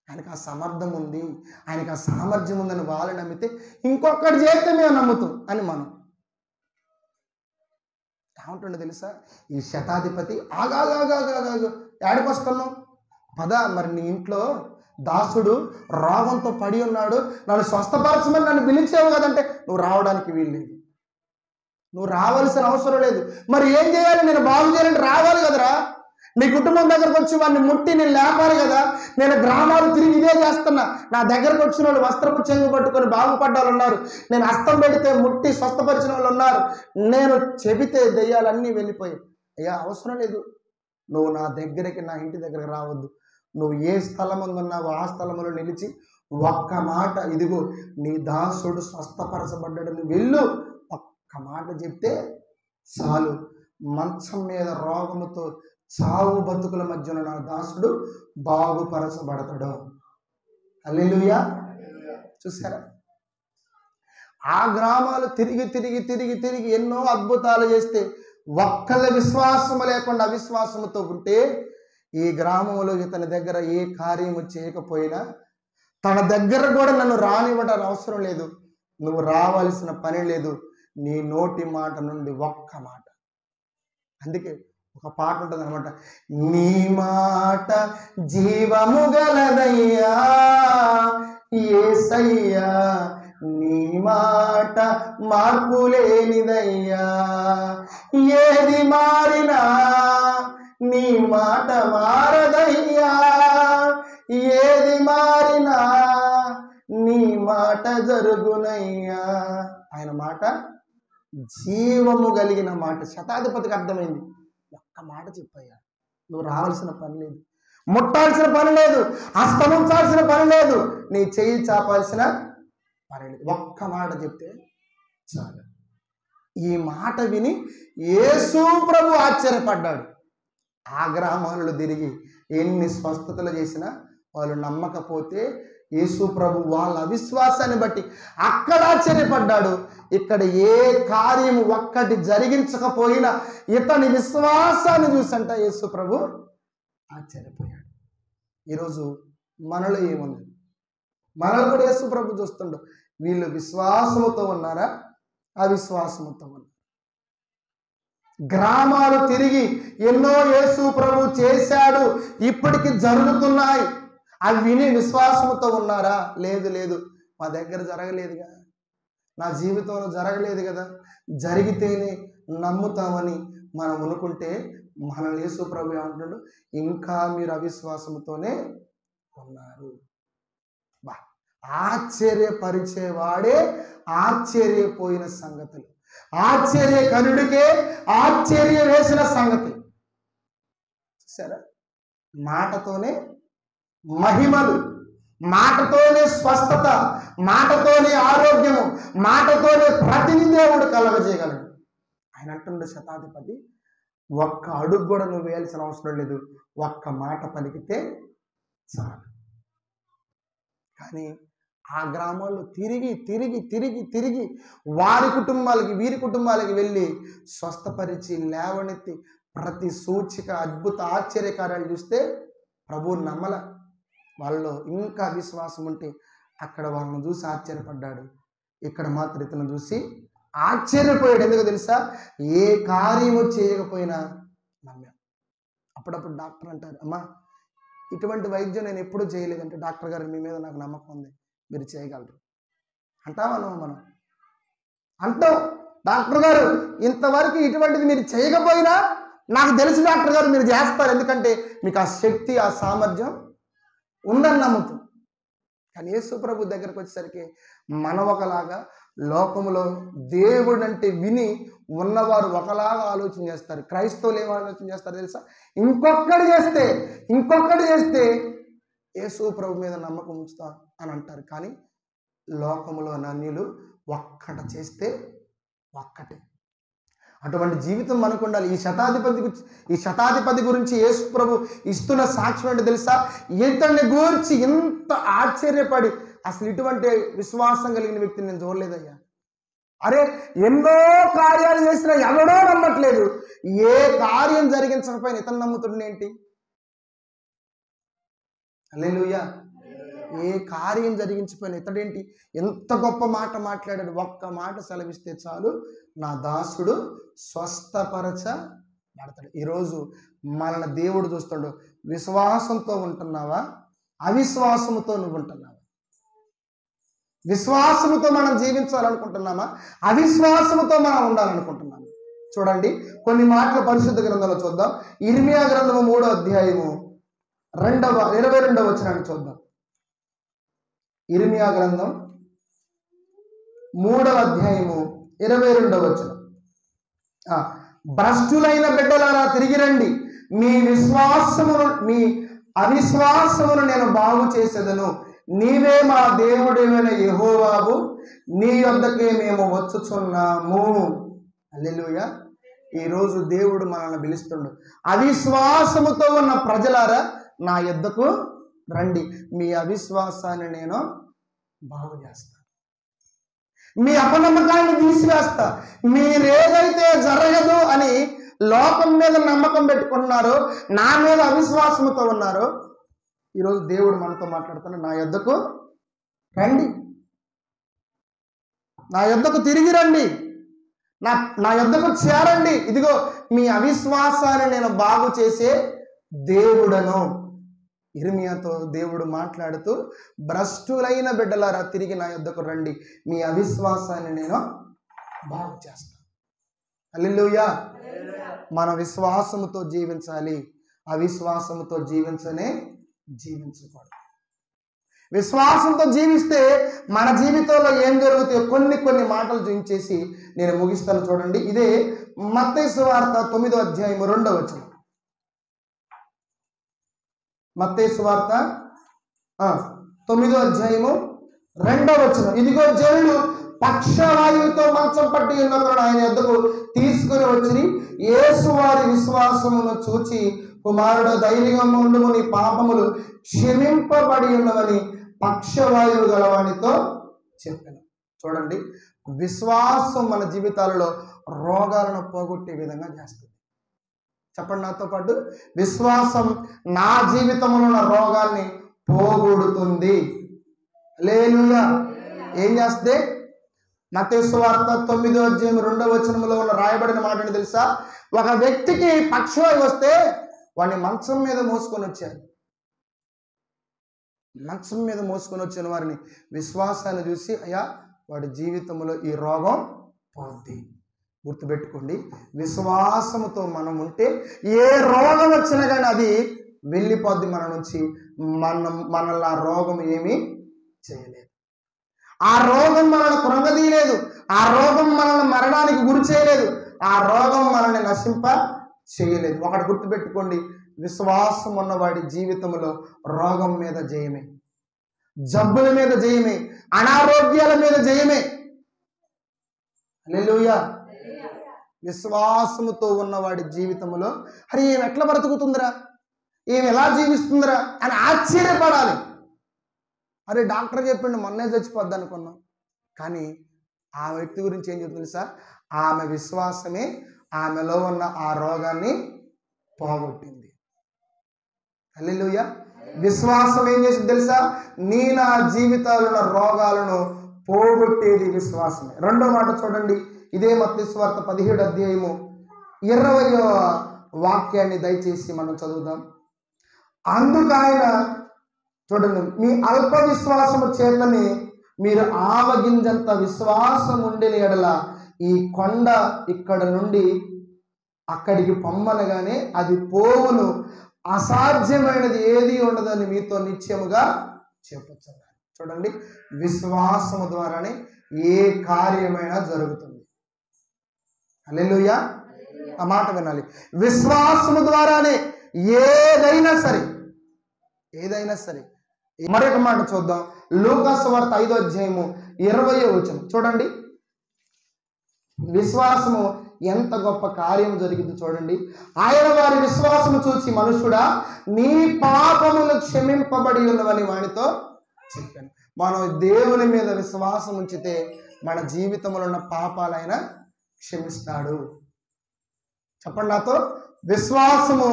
ఆయనకు ఆ సమర్థం ఉంది, ఆయనకు ఆ సామర్థ్యం ఉందని వాళ్ళు నమ్మితే ఇంకొకటి చేస్తే మేము నమ్ముతాం అని మనం ఏమంటుండే తెలుసా? ఈ శతాధిపతి ఆగాగాగాగాగా ఏడికొస్తున్నాం పద, మరి నీ ఇంట్లో దాసుడు రోగంతో పడి ఉన్నాడు, నన్ను స్వస్థపరచమని నన్ను పిలిచావు కదంటే నువ్వు రావడానికి వీల్లేదు, నువ్వు రావాల్సిన అవసరం లేదు. మరి ఏం చేయాలి? నేను బాగు చేయాలంటే రావాలి కదరా, నీ కుటుంబం దగ్గరకు వచ్చి వాడిని ముట్టి నేను లేపాలి కదా. నేను గ్రామాలు తిరిగి ఇదే చేస్తున్నా, నా దగ్గరకు వచ్చిన వాళ్ళు వస్త్రపు చెంగు పట్టుకొని బాగుపడ్డ వాళ్ళు ఉన్నారు, నేను హస్తం పెడితే ముట్టి స్వస్థపరిచిన వాళ్ళు ఉన్నారు, నేను చెబితే దెయ్యాలన్నీ వెళ్ళిపోయాయి. అయ్యా అవసరం లేదు, నువ్వు నా దగ్గరికి, నా ఇంటి దగ్గరకు రావద్దు, నువ్వు ఏ స్థలం ఉన్నావో ఆ స్థలంలో నిలిచి ఒక్క మాట, ఇదిగో నీ దాసుడు స్వస్థపరచబడ్డాడు, నువ్వు వెళ్ళు, ఒక్క మాట చెప్తే చాలు, మంచం మీద రోగముతో చావు బతుకుల మధ్యలో నా దాసుడు బాగుపరచబడతాడు. హల్లెలూయా. చూసారా? ఆ గ్రామాలు తిరిగి తిరిగి తిరిగి తిరిగి ఎన్నో అద్భుతాలు చేస్తే ఒక్కళ్ళ విశ్వాసము లేకుండా అవిశ్వాసముతో ఉంటే ఈ గ్రామంలో ఇతని దగ్గర ఏ కార్యము చేయకపోయినా తన దగ్గర కూడా నన్ను రానివ్వడానికి అవసరం లేదు, నువ్వు రావాల్సిన పని లేదు, నీ నోటి మాట నుండి ఒక్క మాట. అందుకే ఒక పాట ఉంటుంది అనమాట, నీ మాట జీవము గలదయ్యా యేసయ్యా, నీ మాట మార్పు లేనిదయ్యా, ఏది మారినా నీ మాట మారదయ్యా, ఏది మారినా నీ మాట జరుగునయ్యా. ఆయన మాట జీవము కలిగిన మాట. శతాధిపతికి అర్థమైంది, ఒక్క మాట చెప్పయ్యా, నువ్వు రావాల్సిన పని లేదు, ముట్టాల్సిన పని లేదు, హస్తముంచాల్సిన పని లేదు, నీ చెయ్యి చాపాల్సిన పని లేదు, ఒక్క మాట చెప్తే చాలు. ఈ మాట విని యేసు ప్రభు ఆశ్చర్యపడ్డాడు. ఆ గ్రామాలలో తిరిగి ఎన్ని స్వస్థతలు చేసినా వాళ్ళు నమ్మకపోతే యేసు ప్రభు వాళ్ళ అవిశ్వాసాన్ని బట్టి అక్కడ ఆశ్చర్యపడ్డాడు. ఇక్కడ ఏ కార్యము ఒక్కటి జరిగించకపోయినా ఇతని విశ్వాసాన్ని చూసంట యేసు ప్రభు ఆశ్చర్యపోయాడు. ఈరోజు మనలో ఏముంది? మనలో కూడా యేసు ప్రభు చూస్తుండో, వీళ్ళు విశ్వాసముతో ఉన్నారా అవిశ్వాసముతో ఉన్నారు? గ్రామాలు తిరిగి ఎన్నో యేసు ప్రభు చేశాడు, ఇప్పటికి జరుగుతున్నాయి, అవి విని విశ్వాసముతో ఉన్నారా? లేదు లేదు, మా దగ్గర జరగలేదుగా, నా జీవితంలో జరగలేదు కదా, జరిగితేనే నమ్ముతామని మనం అనుకుంటే మన యేసు ప్రభు ఏమంటున్నాడు? ఇంకా మీరు అవిశ్వాసముతోనే ఉన్నారు. ఆశ్చర్యపరిచేవాడే ఆశ్చర్యపోయిన సంగతులు, ఆశ్చర్యకరుడికే ఆశ్చర్య వేసిన సంగతి. చూసారా? మాటతోనే మహిమలు, మాటతోనే స్వస్థత, మాటతోనే ఆరోగ్యము, మాటతోనే ప్రతిని దేవుడు కలగజేయగలడు. ఆయన అంటుండే శతాధిపతి, ఒక్క అడుగు కూడా నువ్వు వేయాల్సిన అవసరం లేదు, ఒక్క మాట పలికితే చాలు. కానీ ఆ గ్రామాల్లో తిరిగి తిరిగి తిరిగి తిరిగి వారి కుటుంబాలకి వీరి కుటుంబాలకి వెళ్ళి స్వస్థపరిచి లేవనెత్తి ప్రతి సూచిక అద్భుత ఆశ్చర్యకార్యాలు చూస్తే ప్రభువు నమ్మల. వాళ్ళలో ఇంకా విశ్వాసం ఉంటే అక్కడ వాళ్ళని చూసి ఆశ్చర్యపడ్డాడు, ఇక్కడ మాత్రం ఇతను చూసి ఆశ్చర్యపోయాడు. ఎందుకు తెలుసా? ఏ కార్యము చేయకపోయినా నమ్మా. అప్పుడప్పుడు డాక్టర్ అంటారు, అమ్మా ఇటువంటి వైద్యం నేను ఎప్పుడూ చేయలేదంటే, డాక్టర్ గారు మీ మీద నాకు నమ్మకం ఉంది, మీరు చేయగలరు అంటావా? మనం అంటాం, డాక్టర్ గారు ఇంతవరకు ఇటువంటిది మీరు చేయకపోయినా నాకు తెలిసి డాక్టర్ గారు మీరు చేస్తారు, ఎందుకంటే మీకు ఆ శక్తి ఆ సామర్థ్యం ఉందని నమ్ముతాం. కానీ యేసు ప్రభు దగ్గరకు వచ్చేసరికి మనం ఒకలాగా, లోకములో దేవుడు అంటే విని ఉన్నవారు ఒకలాగా ఆలోచన చేస్తారు. క్రైస్తవులు ఏం ఆలోచన చేస్తారు తెలుసా? ఇంకొకటి చేస్తే యేసు ప్రభు మీద నమ్మకం ఉంచుతా అని అంటారు. కానీ లోకములో అన్యులు ఒక్కట చేస్తే ఒక్కటే. అటువంటి జీవితం మనకు ఉండాలి. ఈ శతాధిపతి గురించి యేసు ప్రభు ఇస్తున్న సాక్ష్యం అంటే తెలుసా? ఇతన్ని గూర్చి ఎంత ఆశ్చర్యపడి, అసలు ఇటువంటి విశ్వాసం కలిగిన వ్యక్తిని నేను చూడలేదయ్యా. అరే, ఎన్నో కార్యాలు చేసినా ఎవడో నమ్మట్లేదు. ఏ కార్యం జరిగించకపోయినా ఇతను నమ్ముతుండేంటి? హల్లెలూయా. ఏ కార్యం జరిగించిపోయిన ఇతడేంటి ఎంత గొప్ప మాట మాట్లాడాడు. ఒక్క మాట సెలవిస్తే చాలు, నా దాసుడు స్వస్థపరచబడతాడు. ఈరోజు మనల్ని దేవుడు చూస్తాడు. విశ్వాసంతో ఉంటున్నావా? అవిశ్వాసముతో నువ్వు ఉంటున్నావా? విశ్వాసముతో మనం జీవించాలనుకుంటున్నామా? అవిశ్వాసముతో మనం ఉండాలనుకుంటున్నామా? చూడండి, కొన్ని మాటలు పరిశుద్ధ గ్రంథంలో చూద్దాం. ఇర్మియా గ్రంథము 3వ అధ్యాయము 22వ వచనాన్ని చూద్దాం. ఇర్మియా గ్రంథం 3వ అధ్యాయము 22వ వచనం. భ్రష్టులైన బిడ్డలారా తిరిగి రండి, మీ అవిశ్వాసమును నేను బాగు చేసేదను. నీవే మా దేవుడైన యెహోవావు, నీ యొద్దకే మేము వచ్చుచున్నాము. హల్లెలూయా. ఈరోజు దేవుడు మనల్ని పిలుస్తుండు. అవిశ్వాసముతో ఉన్న ప్రజలారా నా యొద్దకు రండి, మీ అవిశ్వాసాన్ని నేను బాగు చేస్తా, మీ అపనమ్మకాన్ని తీసివేస్తా. మీరేదైతే జరగదు అని లోకం మీద నమ్మకం పెట్టుకుంటున్నారో, నా మీద అవిశ్వాసంతో ఉన్నారో, ఈరోజు దేవుడు మనతో మాట్లాడుతున్నాడు. నా యొద్దకు రండి, నా యొద్దకు తిరిగి రండి, నా యొద్దకు చేరండి. ఇదిగో మీ అవిశ్వాసాన్ని నేను బాగు చేసే దేవుడను. ఇర్మియాతో దేవుడు మాట్లాడుతూ, భ్రష్టులైన బిడ్డలారా తిరిగి నా యొద్దకు రండి, మీ అవిశ్వాసాన్ని నేను బాగు చేస్తాను. హల్లెలూయా. మన విశ్వాసముతో జీవించాలి, అవిశ్వాసముతో జీవించకూడదు. విశ్వాసంతో జీవిస్తే మన జీవితంలో ఏం జరుగుతాయో కొన్ని మాటలు చూపించేసి నేను ముగిస్తాను. చూడండి, ఇదే మత్తయి సువార్త 9వ అధ్యాయము 2వ వచనం. మత్తయి సువార్త 9వ అధ్యాయము 2వ వచనం. ఇదిగో జనులు పక్షవాయువుతో మంచం పట్టి ఉన్నప్పుడు ఆయన యొద్దకు తీసుకుని వచ్చి, యేసు వారి విశ్వాసమును చూచి, కుమారుడు ధైర్యంగా ఉండుము, నీ పాపములు క్షమింపబడి ఉన్నవని పక్షవాయువు గలవానితో చెప్పాను. చూడండి, విశ్వాసం మన జీవితాలలో రోగాలను పోగొట్టే విధంగా చేస్తుంది. చెప్పండి నాతో పాటు, విశ్వాసం నా జీవితంలో ఉన్న రోగాల్ని పోగొడుతుంది. హల్లెలూయా. ఏం చేస్తే? మత్తయి సువార్త 9వ అధ్యాయం 2వ వచనంలో ఉన్న రాయబడిన మాటని తెలుసా? ఒక వ్యక్తికి పక్షవాయువు వస్తే వాడిని మంచం మీద మోసుకొని వచ్చారు. మంచం మీద మోసుకొని వచ్చిన వారిని విశ్వాసాన్ని చూసి, అయ్యా వాడి జీవితంలో ఈ రోగం పోద్ది. గుర్తుపెట్టుకోండి, విశ్వాసముతో మనం ఉంటే ఏ రోగం వచ్చినా కానీ అది వెళ్ళిపోద్ది మన నుంచి. మనల్ని ఆ రోగం ఏమీ చేయలేదు. ఆ రోగం మనల్ని కృంగదీయలేదు. ఆ రోగం మనల్ని మరణానికి గురి చేయలేదు. ఆ రోగం మనల్ని నశింప చేయలేదు. ఒకటి గుర్తుపెట్టుకోండి, విశ్వాసం ఉన్నవాడి జీవితంలో రోగం మీద జయమే, జబ్బుల మీద జయమే, అనారోగ్యాల మీద జయమే. హల్లెలూయా. విశ్వాసముతో ఉన్నవాడి జీవితంలో, అరే ఏమి ఎట్లా బ్రతుకుతుందిరా, ఏమి ఎలా జీవిస్తుందిరా అని ఆశ్చర్యపడాలి. అరే డాక్టర్ చెప్పిండు మొన్నే చచ్చిపోద్ది అనుకున్నాం, కానీ ఆ వ్యక్తి గురించి ఏం చెప్తుంది తెలుసా? ఆమె విశ్వాసమే ఆమెలో ఉన్న ఆ రోగాన్ని పోగొట్టింది. హల్లెలూయా. విశ్వాసం ఏం చేసింది తెలుసా? నా జీవితాల్లో ఉన్న రోగాలను పోగొట్టేది విశ్వాసమే. రెండో మాట చూడండి, ఇదే మత్తయి సువార్త 17వ అధ్యాయము 20వ వాక్యాన్ని దయచేసి మనం చదువుదాం. అందుకు ఆయన, చూడండి, మీ అల్ప విశ్వాసము చేతని మీరు ఆవగింజంత విశ్వాసం ఉండిన ఎడల ఈ కొండ ఇక్కడ నుండి అక్కడికి పొమ్మనగానే అది పోవును, అసాధ్యమైనది ఏది ఉండదని మీతో నిశ్చయముగా చెప్పొచ్చు. చూడండి, విశ్వాసము ద్వారానే ఏ కార్యమైనా జరుగుతుంది. హల్లెలూయా. ఆ మాట వినాలి. విశ్వాసము ద్వారానే ఏదైనా సరే. మరొక మాట చూద్దాం. లూకా సువార్త 5వ అధ్యాయము 20వ వచనం చూడండి. విశ్వాసము ఎంత గొప్ప కార్యం జరిగింది చూడండి. ఆయన వారి విశ్వాసము చూసి, మనుషుడా నీ పాపములు క్షమింపబడి ఉన్నవని వానితో చెప్పాను. మనం దేవుని మీద విశ్వాసం ఉంచితే మన జీవితంలో ఉన్న పాపాలైన క్షమిస్తాడు. చెప్పండి నాతో. విశ్వాసము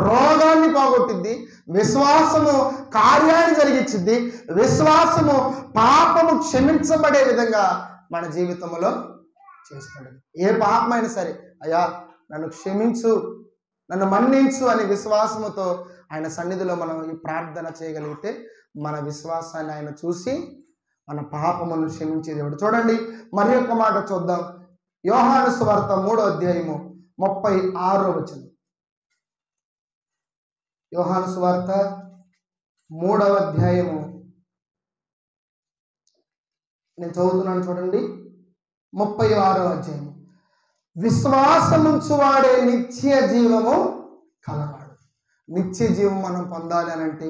రోగాన్ని పోగొట్టింది, విశ్వాసము కార్యాన్ని జరిగించింది, విశ్వాసము పాపము క్షమించబడే విధంగా మన జీవితంలో చేస్తాడు. ఏ పాపమైనా సరే, అయ్యా నన్ను క్షమించు, నన్ను మన్నించు అనే విశ్వాసముతో ఆయన సన్నిధిలో మనం ఈ ప్రార్థన చేయగలిగితే మన విశ్వాసాన్ని ఆయన చూసి మన పాపములను క్షమించే దేవుడు. చూడండి, మరి ఒక మాట చూద్దాం. యోహాను సువార్త 3వ అధ్యాయము 36వ వచనం. యోహాను సువార్త 3వ అధ్యాయము నేను చదువుతున్నాను చూడండి. 36వ అధ్యాయము. విశ్వాసముంచువాడే నిత్య జీవము కలవాడు. నిత్య జీవం మనం పొందాలి అనంటే,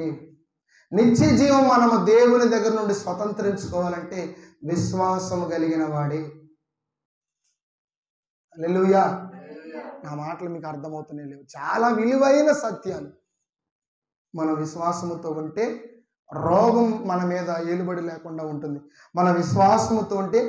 నిత్య జీవం మనము దేవుని దగ్గర నుండి స్వతంత్రించుకోవాలంటే విశ్వాసము కలిగిన వాడే. హల్లెలూయా. నా మాటలు మీకు అర్థమవుతూనే లేవు. చాలా విలువైన సత్యాలు. మన విశ్వాసముతో ఉంటే రోగం మన మీద ఏలుబడి లేకుండా ఉంటుంది. మన విశ్వాసముతో ఉంటే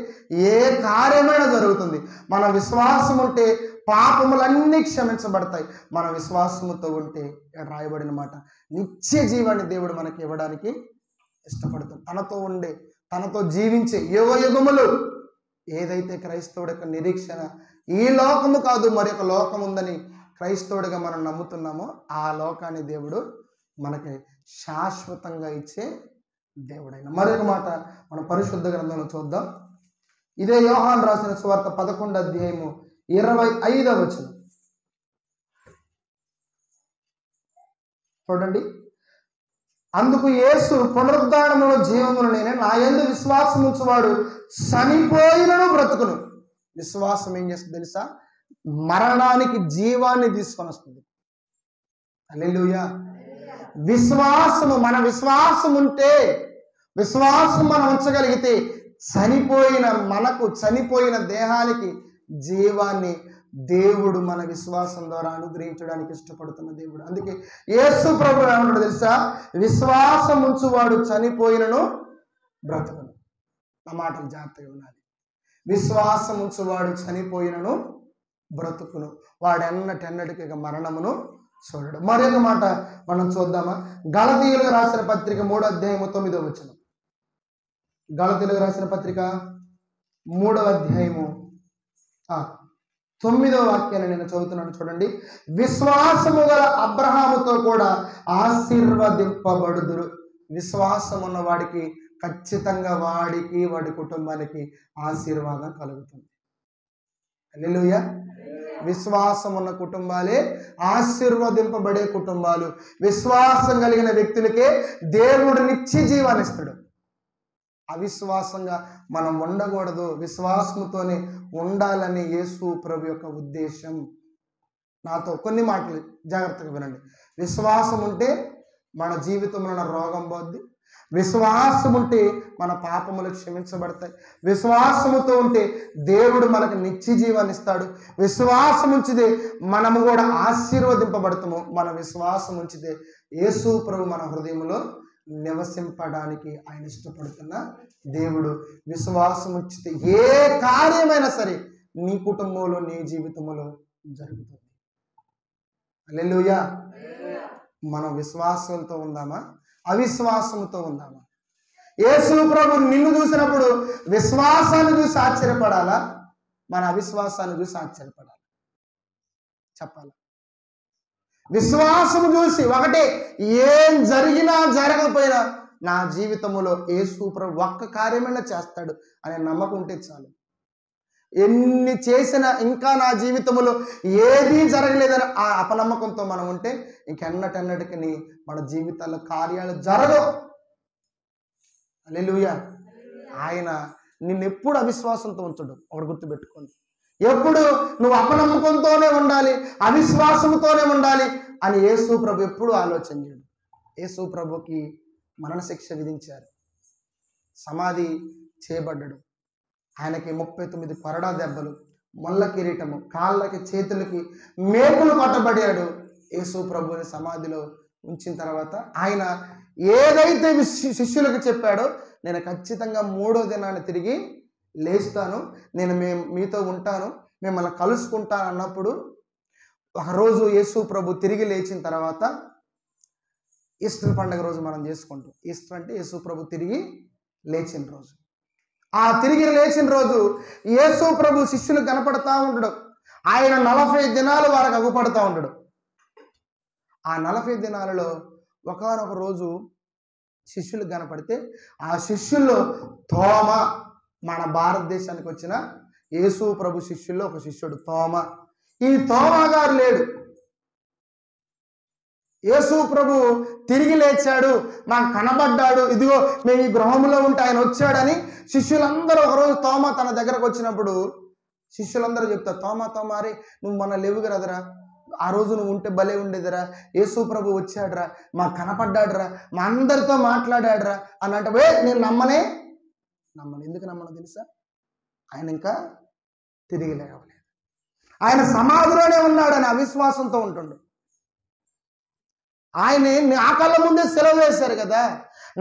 ఏ కార్యమైనా జరుగుతుంది. మన విశ్వాసం ఉంటే పాపములన్నీ క్షమించబడతాయి. మన విశ్వాసముతో ఉంటే రాయబడిన మాట, నిత్య జీవాన్ని దేవుడు మనకి ఇవ్వడానికి ఇష్టపడుతుంది. తనతో ఉండే, తనతో జీవించే యుగ యుగములు. ఏదైతే క్రైస్తవుడి యొక్క నిరీక్షణ ఈ లోకము కాదు, మరొక లోకం ఉందని క్రైస్తవుడిగా మనం నమ్ముతున్నామో ఆ లోకాన్ని దేవుడు మనకి శాశ్వతంగా ఇచ్చే దేవుడైన. మరొక మాట మనం పరిశుద్ధ గ్రంథంలో చూద్దాం. ఇదే యోహాను రాసిన సువార్త 11వ అధ్యాయము 25వ వచనం చూడండి. అందుకు యేసు, పునరుద్ధానమును జీవమును నేనే, నా యందు విశ్వాసం ఉంచువాడు చనిపోయినను బ్రతుకును. విశ్వాసం ఏం చేస్తుంది తెలుసా? మరణానికి జీవాన్ని తీసుకొని వస్తుంది. హల్లెలూయా. విశ్వాసము, మన విశ్వాసం ఉంటే, విశ్వాసం మనం ఉంచగలిగితే చనిపోయిన దేహానికి జీవాన్ని దేవుడు మన విశ్వాసం ద్వారా అనుగ్రహించడానికి ఇష్టపడుతున్న దేవుడు. అందుకే యేసు ప్రభువు ఏమంటాడు తెలుసా? విశ్వాసం ఉంచువాడు చనిపోయినను బ్రతుకును. ఆ మాటలు జాగ్రత్తగా ఉండాలి. విశ్వాసం ఉంచువాడు చనిపోయినను బ్రతుకును, వాడు ఎన్నటెన్నటికి మరణమును చూడడు. మరొక మాట మనం చూద్దామా? గలతీయులకు రాసిన పత్రిక 3వ అధ్యాయము 9వ వచనం. గలతీయులకు రాసిన పత్రిక 3వ అధ్యాయము 9వ వాక్యాన్ని నేను చదువుతున్నాను చూడండి. విశ్వాసము గల అబ్రహాముతో కూడా ఆశీర్వదింపబడుదురు. విశ్వాసం ఉన్న వాడికి ఖచ్చితంగా వాడికి, వాడి కుటుంబానికి ఆశీర్వాదం కలుగుతుంది. హల్లెలూయా. విశ్వాసం ఉన్న కుటుంబాలే ఆశీర్వదింపబడే కుటుంబాలు. విశ్వాసం కలిగిన వ్యక్తులకే దేవుడు నిత్య జీవాన్ని ఇస్తాడు. అవిశ్వాసంగా మనం ఉండకూడదు, విశ్వాసంతోనే ఉండాలని యేసు ప్రభు యొక్క ఉద్దేశం. నాతో కొన్ని మాటలు జాగ్రత్తగా వినండి. విశ్వాసం ఉంటే మన జీవితంలో ఉన్న రోగం పోద్ది. విశ్వాసం ఉంటే మన పాపములు క్షమించబడతాయి. విశ్వాసముతో ఉంటే దేవుడు మనకు నిత్య జీవాన్ని ఇస్తాడు. విశ్వాసం ఉంచితే మనము కూడా ఆశీర్వదింపబడతాము. మన విశ్వాసం ఉంచితే యేసు ప్రభు మన హృదయంలో నివసింపడానికి ఆయన ఇష్టపడుతున్న దేవుడు. విశ్వాసం ఉంచితే ఏ కార్యమైనా సరే నీ కుటుంబంలో, నీ జీవితంలో జరుగుతుంది. హల్లెలూయా. మనం విశ్వాసంతో ఉందామా, అవిశ్వాసంతో ఉందామా? యేసు ప్రభు నిన్ను చూసినప్పుడు విశ్వాసాన్ని చూసి ఆశ్చర్యపడాలా, మన అవిశ్వాసాన్ని చూసి ఆశ్చర్యపడాలి? చెప్పాలి. విశ్వాసము చూసి ఒకటే, ఏం జరిగినా జరగకపోయినా నా జీవితంలో యేసు ప్రభు ఒక్క కార్యమైనా చేస్తాడు అనే నమ్మకం ఉంటే చాలు. ఎన్ని చేసినా ఇంకా నా జీవితంలో ఏదీ జరగలేదని ఆ అపనమ్మకంతో మనం ఉంటే ఇంకెన్నటెన్నటికి మన జీవితాల్లో కార్యాలు జరగవు. హల్లెలూయా. ఆయన నిన్నెప్పుడు అవిశ్వాసంతో ఉంచడు. ఒకటి గుర్తుపెట్టుకోండి. ఎప్పుడు నువ్వు అపనమ్మకంతోనే ఉండాలి, అవిశ్వాసంతోనే ఉండాలి అని యేసు ప్రభు ఎప్పుడు ఆలోచన చేయడు. యేసు ప్రభుకి మరణశిక్ష విధించారు, సమాధి చేయబడ్డాడు. ఆయనకి 39 కొరడా దెబ్బలు, ముళ్ళ కిరీటము, కాళ్ళకి చేతులకి మేకులు కొట్టబడాడు. యేసు ప్రభుని సమాధిలో ఉంచిన తర్వాత ఆయన ఏదైతే శిష్యులకు చెప్పాడో, నేను ఖచ్చితంగా 3వ దినాన్ని తిరిగి లేస్తాను, నేను మీతో ఉంటాను, మిమ్మల్ని కలుసుకుంటాను అన్నప్పుడు ఒకరోజు యేసు ప్రభు తిరిగి లేచిన తర్వాత, ఈస్టర్ పండుగ రోజు మనం చేసుకుంటాం. ఈస్టర్ అంటే యేసు ప్రభు తిరిగి లేచిన రోజు. ఆ తిరిగి లేచిన రోజు యేసు ప్రభు శిష్యులకు కనపడతా ఉంటాడు. ఆయన 40 దినాలు వారికి అగుపడతా ఉంటాడు. ఆ 40 దినాలలో ఒకానొక రోజు శిష్యులకు కనపడితే, ఆ శిష్యుల్లో తోమ, మన భారతదేశానికి వచ్చిన యేసు ప్రభు శిష్యుల్లో ఒక శిష్యుడు తోమ. ఈ తోమ గారు లేడు. యేసు ప్రభు తిరిగి లేచాడు, మాకు కనబడ్డాడు, ఇదిగో మేము ఈ గృహంలో ఉంటే ఆయన వచ్చాడని శిష్యులందరూ ఒకరోజు తోమ తన దగ్గరకు వచ్చినప్పుడు శిష్యులందరూ చెప్తారు, తోమ అరే నువ్వు మొన్న లేవు కదరా, ఆ రోజు నువ్వు ఉంటే భలే ఉండేదిరా, యేసు ప్రభు వచ్చాడురా, మాకు కనపడ్డాడురా, మా అందరితో మాట్లాడాడురా అని అంటే, నేను నమ్మను. ఎందుకు నమ్మను తెలుసా? ఆయన ఇంకా తిరిగి లేవలేదు, ఆయన సమాధిలోనే ఉన్నాడని అవిశ్వాసంతో ఉంటుండు. ఆయన నా కళ్ళ ముందే సెలవు వేశారు కదా,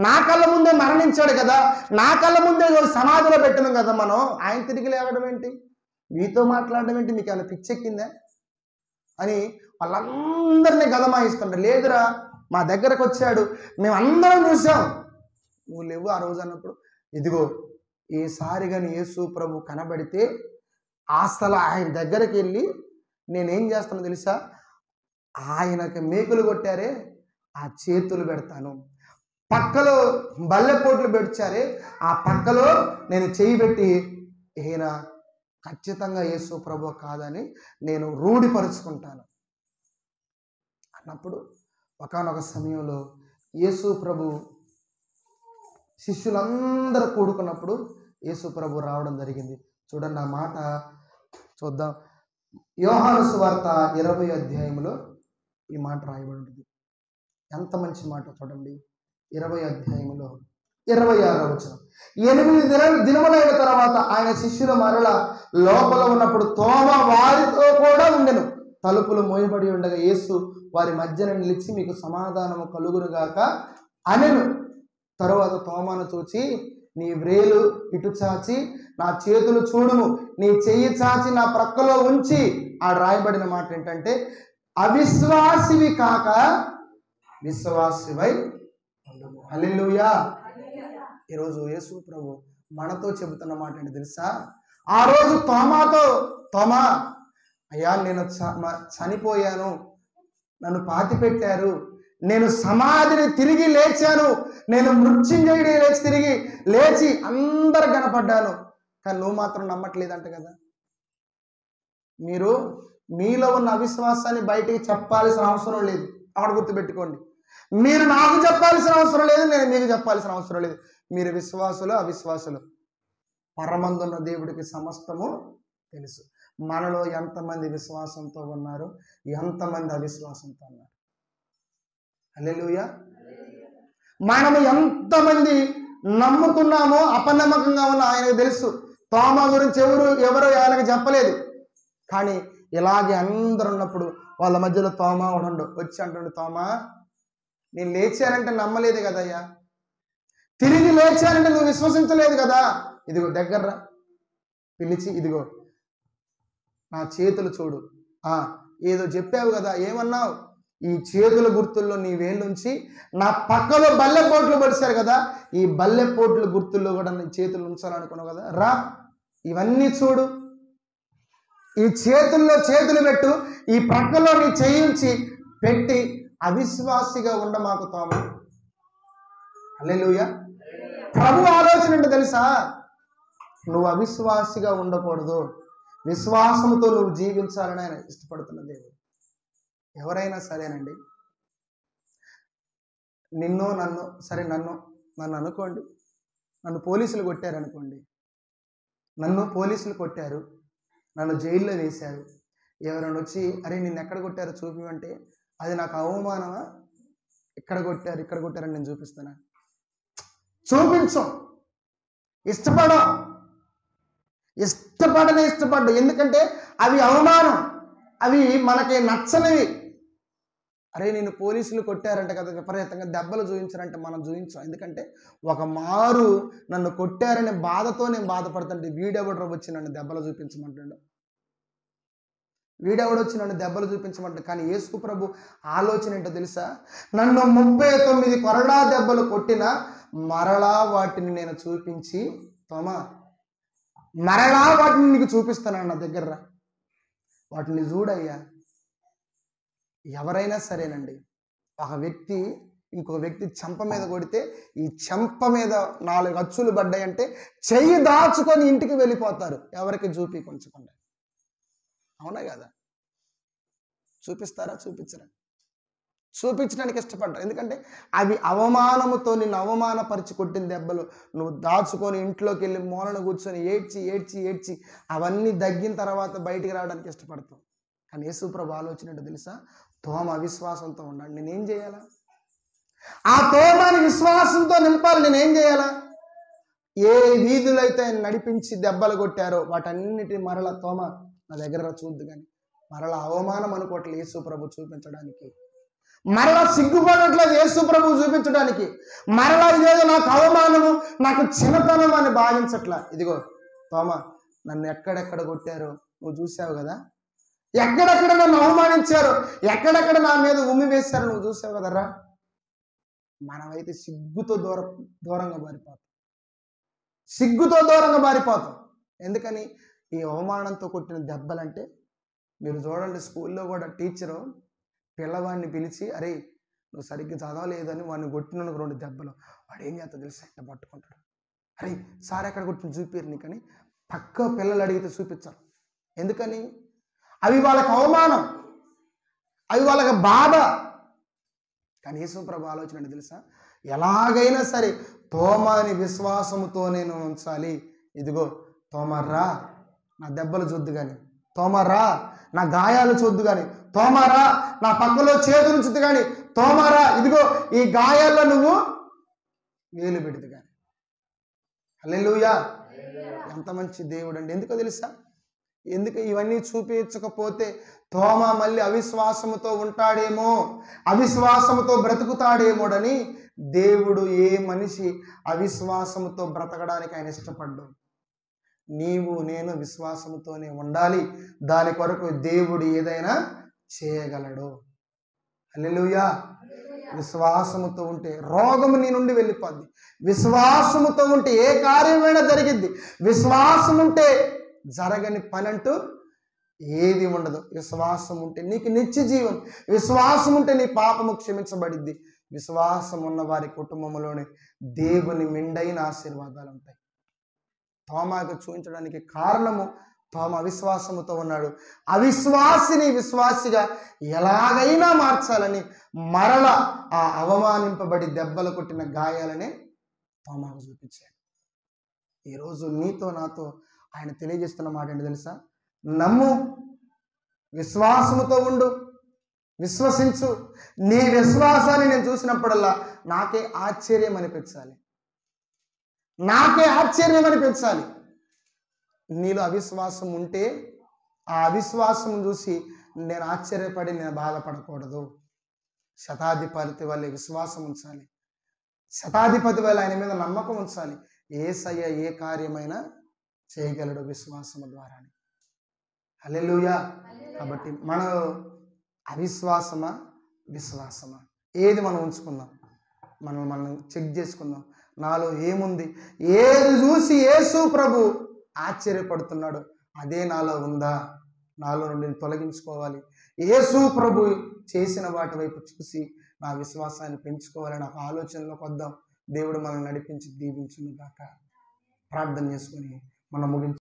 నా కళ్ళ ముందే మరణించాడు కదా, నా కళ్ళ ముందే సమాధిలో పెట్టినాం కదా మనం, ఆయన తిరిగి లేవడం ఏంటి, మీతో మాట్లాడడం ఏంటి, మీకు ఏమైనా పిచ్చెక్కిందా అని వాళ్ళందరినీ గదమాయిస్తుండ్రు. లేదురా, మా దగ్గరకు వచ్చాడు, మేమందరం చూసాం, నువ్వు లేవు ఆ రోజు అన్నప్పుడు. ఇదిగో ఈసారి కానీ యేసు ప్రభు కనబడితే అసలు ఆయన దగ్గరికి వెళ్ళి నేనేం చేస్తానో తెలుసా, ఆయనకి మేకులు కొట్టారే ఆ చేతులు పెడతాను, పక్కలో బల్లెపోట్లు పెడిచారే ఆ పక్కలో నేను చేయి పెట్టి, ఈయన ఖచ్చితంగా యేసు ప్రభు కాదని నేను రూఢిపరుచుకుంటాను అన్నప్పుడు, ఒకానొక సమయంలో యేసు ప్రభు శిష్యులందరూ కూడుకున్నప్పుడు యేసు ప్రభు రావడం జరిగింది. చూడండి, ఆ మాట చూద్దాం. యోహాను సువార్త 20వ అధ్యాయంలో ఈ మాట రాయబడి ఉంటుంది. ఎంత మంచి మాట చూడండి. 20వ అధ్యాయంలో 26వ వచనం. 8 దినములైన తర్వాత ఆయన శిష్యుల మరల లోపల ఉన్నప్పుడు తోమ వారితో కూడా ఉండెను. తలుపులు మోయబడి ఉండగా యేసు వారి మధ్యన నిలిచి, మీకు సమాధానము కలుగునుగాక అనెను. తరువాత తోమాను చూచి, నీ వ్రేలు ఇటు చాచి నా చేతులు చూడుము, నీ చెయ్యి చాచి నా ప్రక్కలో ఉంచి, ఆ రాయబడిన మాట ఏంటంటే, అవిశ్వాసివి కాక విశ్వాసివై ఉండుము. హల్లెలూయా. ఈరోజు యేసు ప్రభు మనతో చెబుతున్న మాట ఏంటి తెలుసా? ఆ రోజు తోమా అయ్యా నేను చనిపోయాను, నన్ను పాతి పెట్టారు, నేను సమాధిని తిరిగి లేచాను, నేను మృత్యుంజయుడి తిరిగి లేచి అందరు కనపడ్డాను, కానీ నువ్వు మాత్రం నమ్మట్లేదంట కదా. మీరు మీలో ఉన్న అవిశ్వాసాన్ని బయటికి చెప్పాల్సిన అవసరం లేదు. అక్కడ గుర్తుపెట్టుకోండి, మీరు నాకు చెప్పాల్సిన అవసరం లేదు, నేను మీకు చెప్పాల్సిన అవసరం లేదు. మీరు విశ్వాసులు అవిశ్వాసులు, పరమందున్న దేవుడికి సమస్తము తెలుసు. మనలో ఎంతమంది విశ్వాసంతో ఉన్నారు, ఎంతమంది అవిశ్వాసంతో ఉన్నారు. హల్లెలూయా. మనము ఎంతమంది నమ్ముతున్నామో అపనమ్మకంగా ఉన్న ఆయనకు తెలుసు. తోమా గురించి ఎవరు ఆయనకు చెప్పలేదు. కానీ ఇలాగే అందరు ఉన్నప్పుడు వాళ్ళ మధ్యలో తోమా ఉండు వచ్చి అంటుండు, తోమా నేను లేచానంటే నమ్మలేదు కదయ్యా, తిరిగి లేచానంటే నువ్వు విశ్వసించలేదు కదా, ఇదిగో దగ్గర పిలిచి, ఇదిగో నా చేతులు చూడు, ఏదో చెప్పావు కదా, ఏమన్నావు, ఈ చేతుల గుర్తుల్లో నీ వేళ్ళుంచి నా పక్కలో బల్లెపోట్లు పడిచారు కదా, ఈ బల్లెపోట్ల గుర్తుల్లో కూడా నీ చేతులు ఉంచాలనుకున్నావు కదా, రా ఇవన్నీ చూడు, ఈ చేతుల్లో చేతులు పెట్టు, ఈ పక్కలో నీ చేయించి పెట్టి అవిశ్వాసిగా ఉండ మాకు తోమా. హల్లెలూయా. ప్రభు ఆలోచన ఏంటో తెలుసా? నువ్వు అవిశ్వాసిగా ఉండకూడదు, విశ్వాసంతో నువ్వు జీవించాలని ఆయన ఇష్టపడుతున్న దేవుడు. ఎవరైనా సరేనండి, నన్ను అనుకోండి, నన్ను పోలీసులు కొట్టారనుకోండి, నన్ను పోలీసులు కొట్టారు, నన్ను జైల్లో వేశారు. ఎవరైనా వచ్చి అరే నిన్ను ఎక్కడ కొట్టారో చూపిమంటే అది నాకు అవమానమా? ఇక్కడ కొట్టారని నేను చూపిస్తాను? చూపించం. ఇష్టపడ్డు. ఎందుకంటే అవి అవమానం, అవి మనకి నచ్చనివి. అరే నేను పోలీసులు కొట్టారంటే కదా విపరీతంగా దెబ్బలు చూపించారంటే మనం చూపించాం. ఎందుకంటే ఒక మారు నన్ను కొట్టారనే బాధతో నేను బాధపడుతుంటే వీడెవడో వచ్చి నన్ను దెబ్బలు చూపించమంటాడు, కానీ యేసు ప్రభు ఆలోచన ఏంటో తెలుసా? నన్ను 39 కొరడా దెబ్బలు కొట్టినా మరలా వాటిని నేను చూపించి తోమా మరలా వాటిని నీకు చూపిస్తాను, నా దగ్గర రా, వాటిని చూడయ్యా. ఎవరైనా సరేనండి, ఒక వ్యక్తి ఇంకో వ్యక్తి చెంప మీద కొడితే ఈ చెంప మీద 4 అచ్చులు పడ్డాయంటే చెయ్యి దాచుకొని ఇంటికి వెళ్ళిపోతారు, ఎవరికి చూపించకుండా. అవునా కదా? చూపిస్తారా? చూపించరా? చూపించడానికి ఇష్టపడ్డారు. ఎందుకంటే అవి అవమానముతో నిన్ను అవమానపరిచి కొట్టిన దెబ్బలు నువ్వు దాచుకొని ఇంట్లోకి వెళ్ళి మూలను కూర్చొని ఏడ్చి అవన్నీ దగ్గిన తర్వాత బయటికి రావడానికి ఇష్టపడతావు. కానీ యేసు ప్రభు ఆలోచన ఏంటో తెలుసా? తోమ అవిశ్వాసంతో ఉన్నాడు, నేనేం చేయాలా? ఆ తోమని విశ్వాసంతో నింపాలి, నేనేం చేయాలా? ఏ వీధులు అయితే నడిపించి దెబ్బలు కొట్టారో వాటన్నిటి మరలా తోమ నా దగ్గర చూద్దు. కానీ మరలా అవమానం అనుకోవట్లేదు యేసు ప్రభు చూపించడానికి, మరలా సిగ్గుపడట్లేదు యేసు ప్రభు చూపించడానికి, మరలా ఇదేదో నాకు అవమానము, నాకు చిన్నతనం అని భావించట్లా. ఇదిగో తోమ, నన్ను ఎక్కడెక్కడ కొట్టారో నువ్వు చూసావు కదా, ఎక్కడెక్కడ నన్ను అవమానించారు, ఎక్కడెక్కడ నా మీద ఉమ్మి వేశారు నువ్వు చూసావు కదరా. మనమైతే సిగ్గుతో దూరంగా మారిపోతాం. ఎందుకని? ఈ అవమానంతో కొట్టిన దెబ్బలంటే మీరు చూడండి, స్కూల్లో కూడా టీచరు పిల్లవాడిని పిలిచి అరే నువ్వు సరిగ్గా చదవలేదని వాడిని కొట్టిన 2 దెబ్బలు, వాడు ఏం చేస్తా తెలుసా? ఎట్లా పట్టుకుంటాడు, అరే సార్ ఎక్కడ కొట్టిన చూపిరు నీకని పక్క పిల్లలు అడిగితే చూపించారు. ఎందుకని? అవి వాళ్ళకి అవమానం, అవి వాళ్ళకి బాధ. కానీ యేసు ప్రభు ఆలోచన అంటే తెలుసా? ఎలాగైనా సరే తోమాని విశ్వాసముతో నేను ఉంచాలి. ఇదిగో తోమర్రా, నా దెబ్బలు చూద్దు కానీ, తోమర్రా నా గాయాలు చూద్దు కానీ, తోమరా నా పక్కలో చేతులు ఉంచుద్దు కానీ, తోమరా ఇదిగో ఈ గాయాల్లో నువ్వు వేలు పెడుతు కానీ. హల్లెలూయా! ఎంత మంచి దేవుడు అండి. ఎందుకో తెలుసా? ఎందుకు ఇవన్నీ చూపించకపోతే తోమ మళ్ళీ అవిశ్వాసముతో ఉంటాడేమో, అవిశ్వాసముతో బ్రతుకుతాడేమోడని దేవుడు ఏ మనిషి అవిశ్వాసముతో బ్రతకడానికి ఆయన ఇష్టపడ్డాడు. నీవు నేను విశ్వాసముతోనే ఉండాలి, దాని కొరకు దేవుడు ఏదైనా చేయగలడు. హల్లెలూయా! విశ్వాసముతో ఉంటే రోగము నీ నుండి వెళ్ళిపోద్ది. విశ్వాసముతో ఉంటే ఏ కార్యమైనా జరిగిద్ది. విశ్వాసం ఉంటే జరగని పని అంటూ ఏది ఉండదు. విశ్వాసం ఉంటే నీకు నిత్య జీవం, విశ్వాసం ఉంటే నీ పాపము క్షమించబడిద్ది. విశ్వాసం ఉన్న వారి కుటుంబంలోనే దేవుని మెండైన ఆశీర్వాదాలు ఉంటాయి. తోమాకు చూపించడానికి కారణము తోమ అవిశ్వాసముతో ఉన్నాడు. అవిశ్వాసిని విశ్వాసిగా ఎలాగైనా మార్చాలని మరల ఆ అవమానింపబడి దెబ్బలు కొట్టిన గాయాలనే తోమాకు చూపించాడు. ఈరోజు నీతో నాతో ఆయన తెలియజేస్తున్న మాట ఏంటి తెలుసా? నమ్ము, విశ్వాసముతో ఉండు, విశ్వసించు. నీ విశ్వాసాన్ని నేను చూసినప్పుడల్లా నాకే ఆశ్చర్యం అనిపించాలి. నీలో అవిశ్వాసం ఉంటే ఆ అవిశ్వాసం చూసి నేను ఆశ్చర్యపడి నేను బాధపడకూడదు. శతాధిపతి వల్ల విశ్వాసం ఉంచాలి, శతాధిపతి వల్ల ఆయన మీద నమ్మకం ఉంచాలి. యేసయ్య ఏ కార్యమైనా చేయగలడు విశ్వాసము ద్వారానే. హల్లెలూయా! కాబట్టి మనం అవిశ్వాసమా విశ్వాసమా ఏది మనం ఉంచుకుందాం, మనం చెక్ చేసుకుందాం. నాలో ఏముంది? ఏది చూసి యేసు ప్రభు ఆశ్చర్యపడుతున్నాడు అదే నాలో ఉందా? నాలో నుండి తొలగించుకోవాలి. యేసు ప్రభు చేసిన వాటి వైపు చూసి నా విశ్వాసాన్ని పెంచుకోవాలని ఒక ఆలోచనలోకి వద్దాం. దేవుడు మనల్ని నడిపించి దీవించును గాక. ప్రార్థన చేసుకుని మనం ముగించు.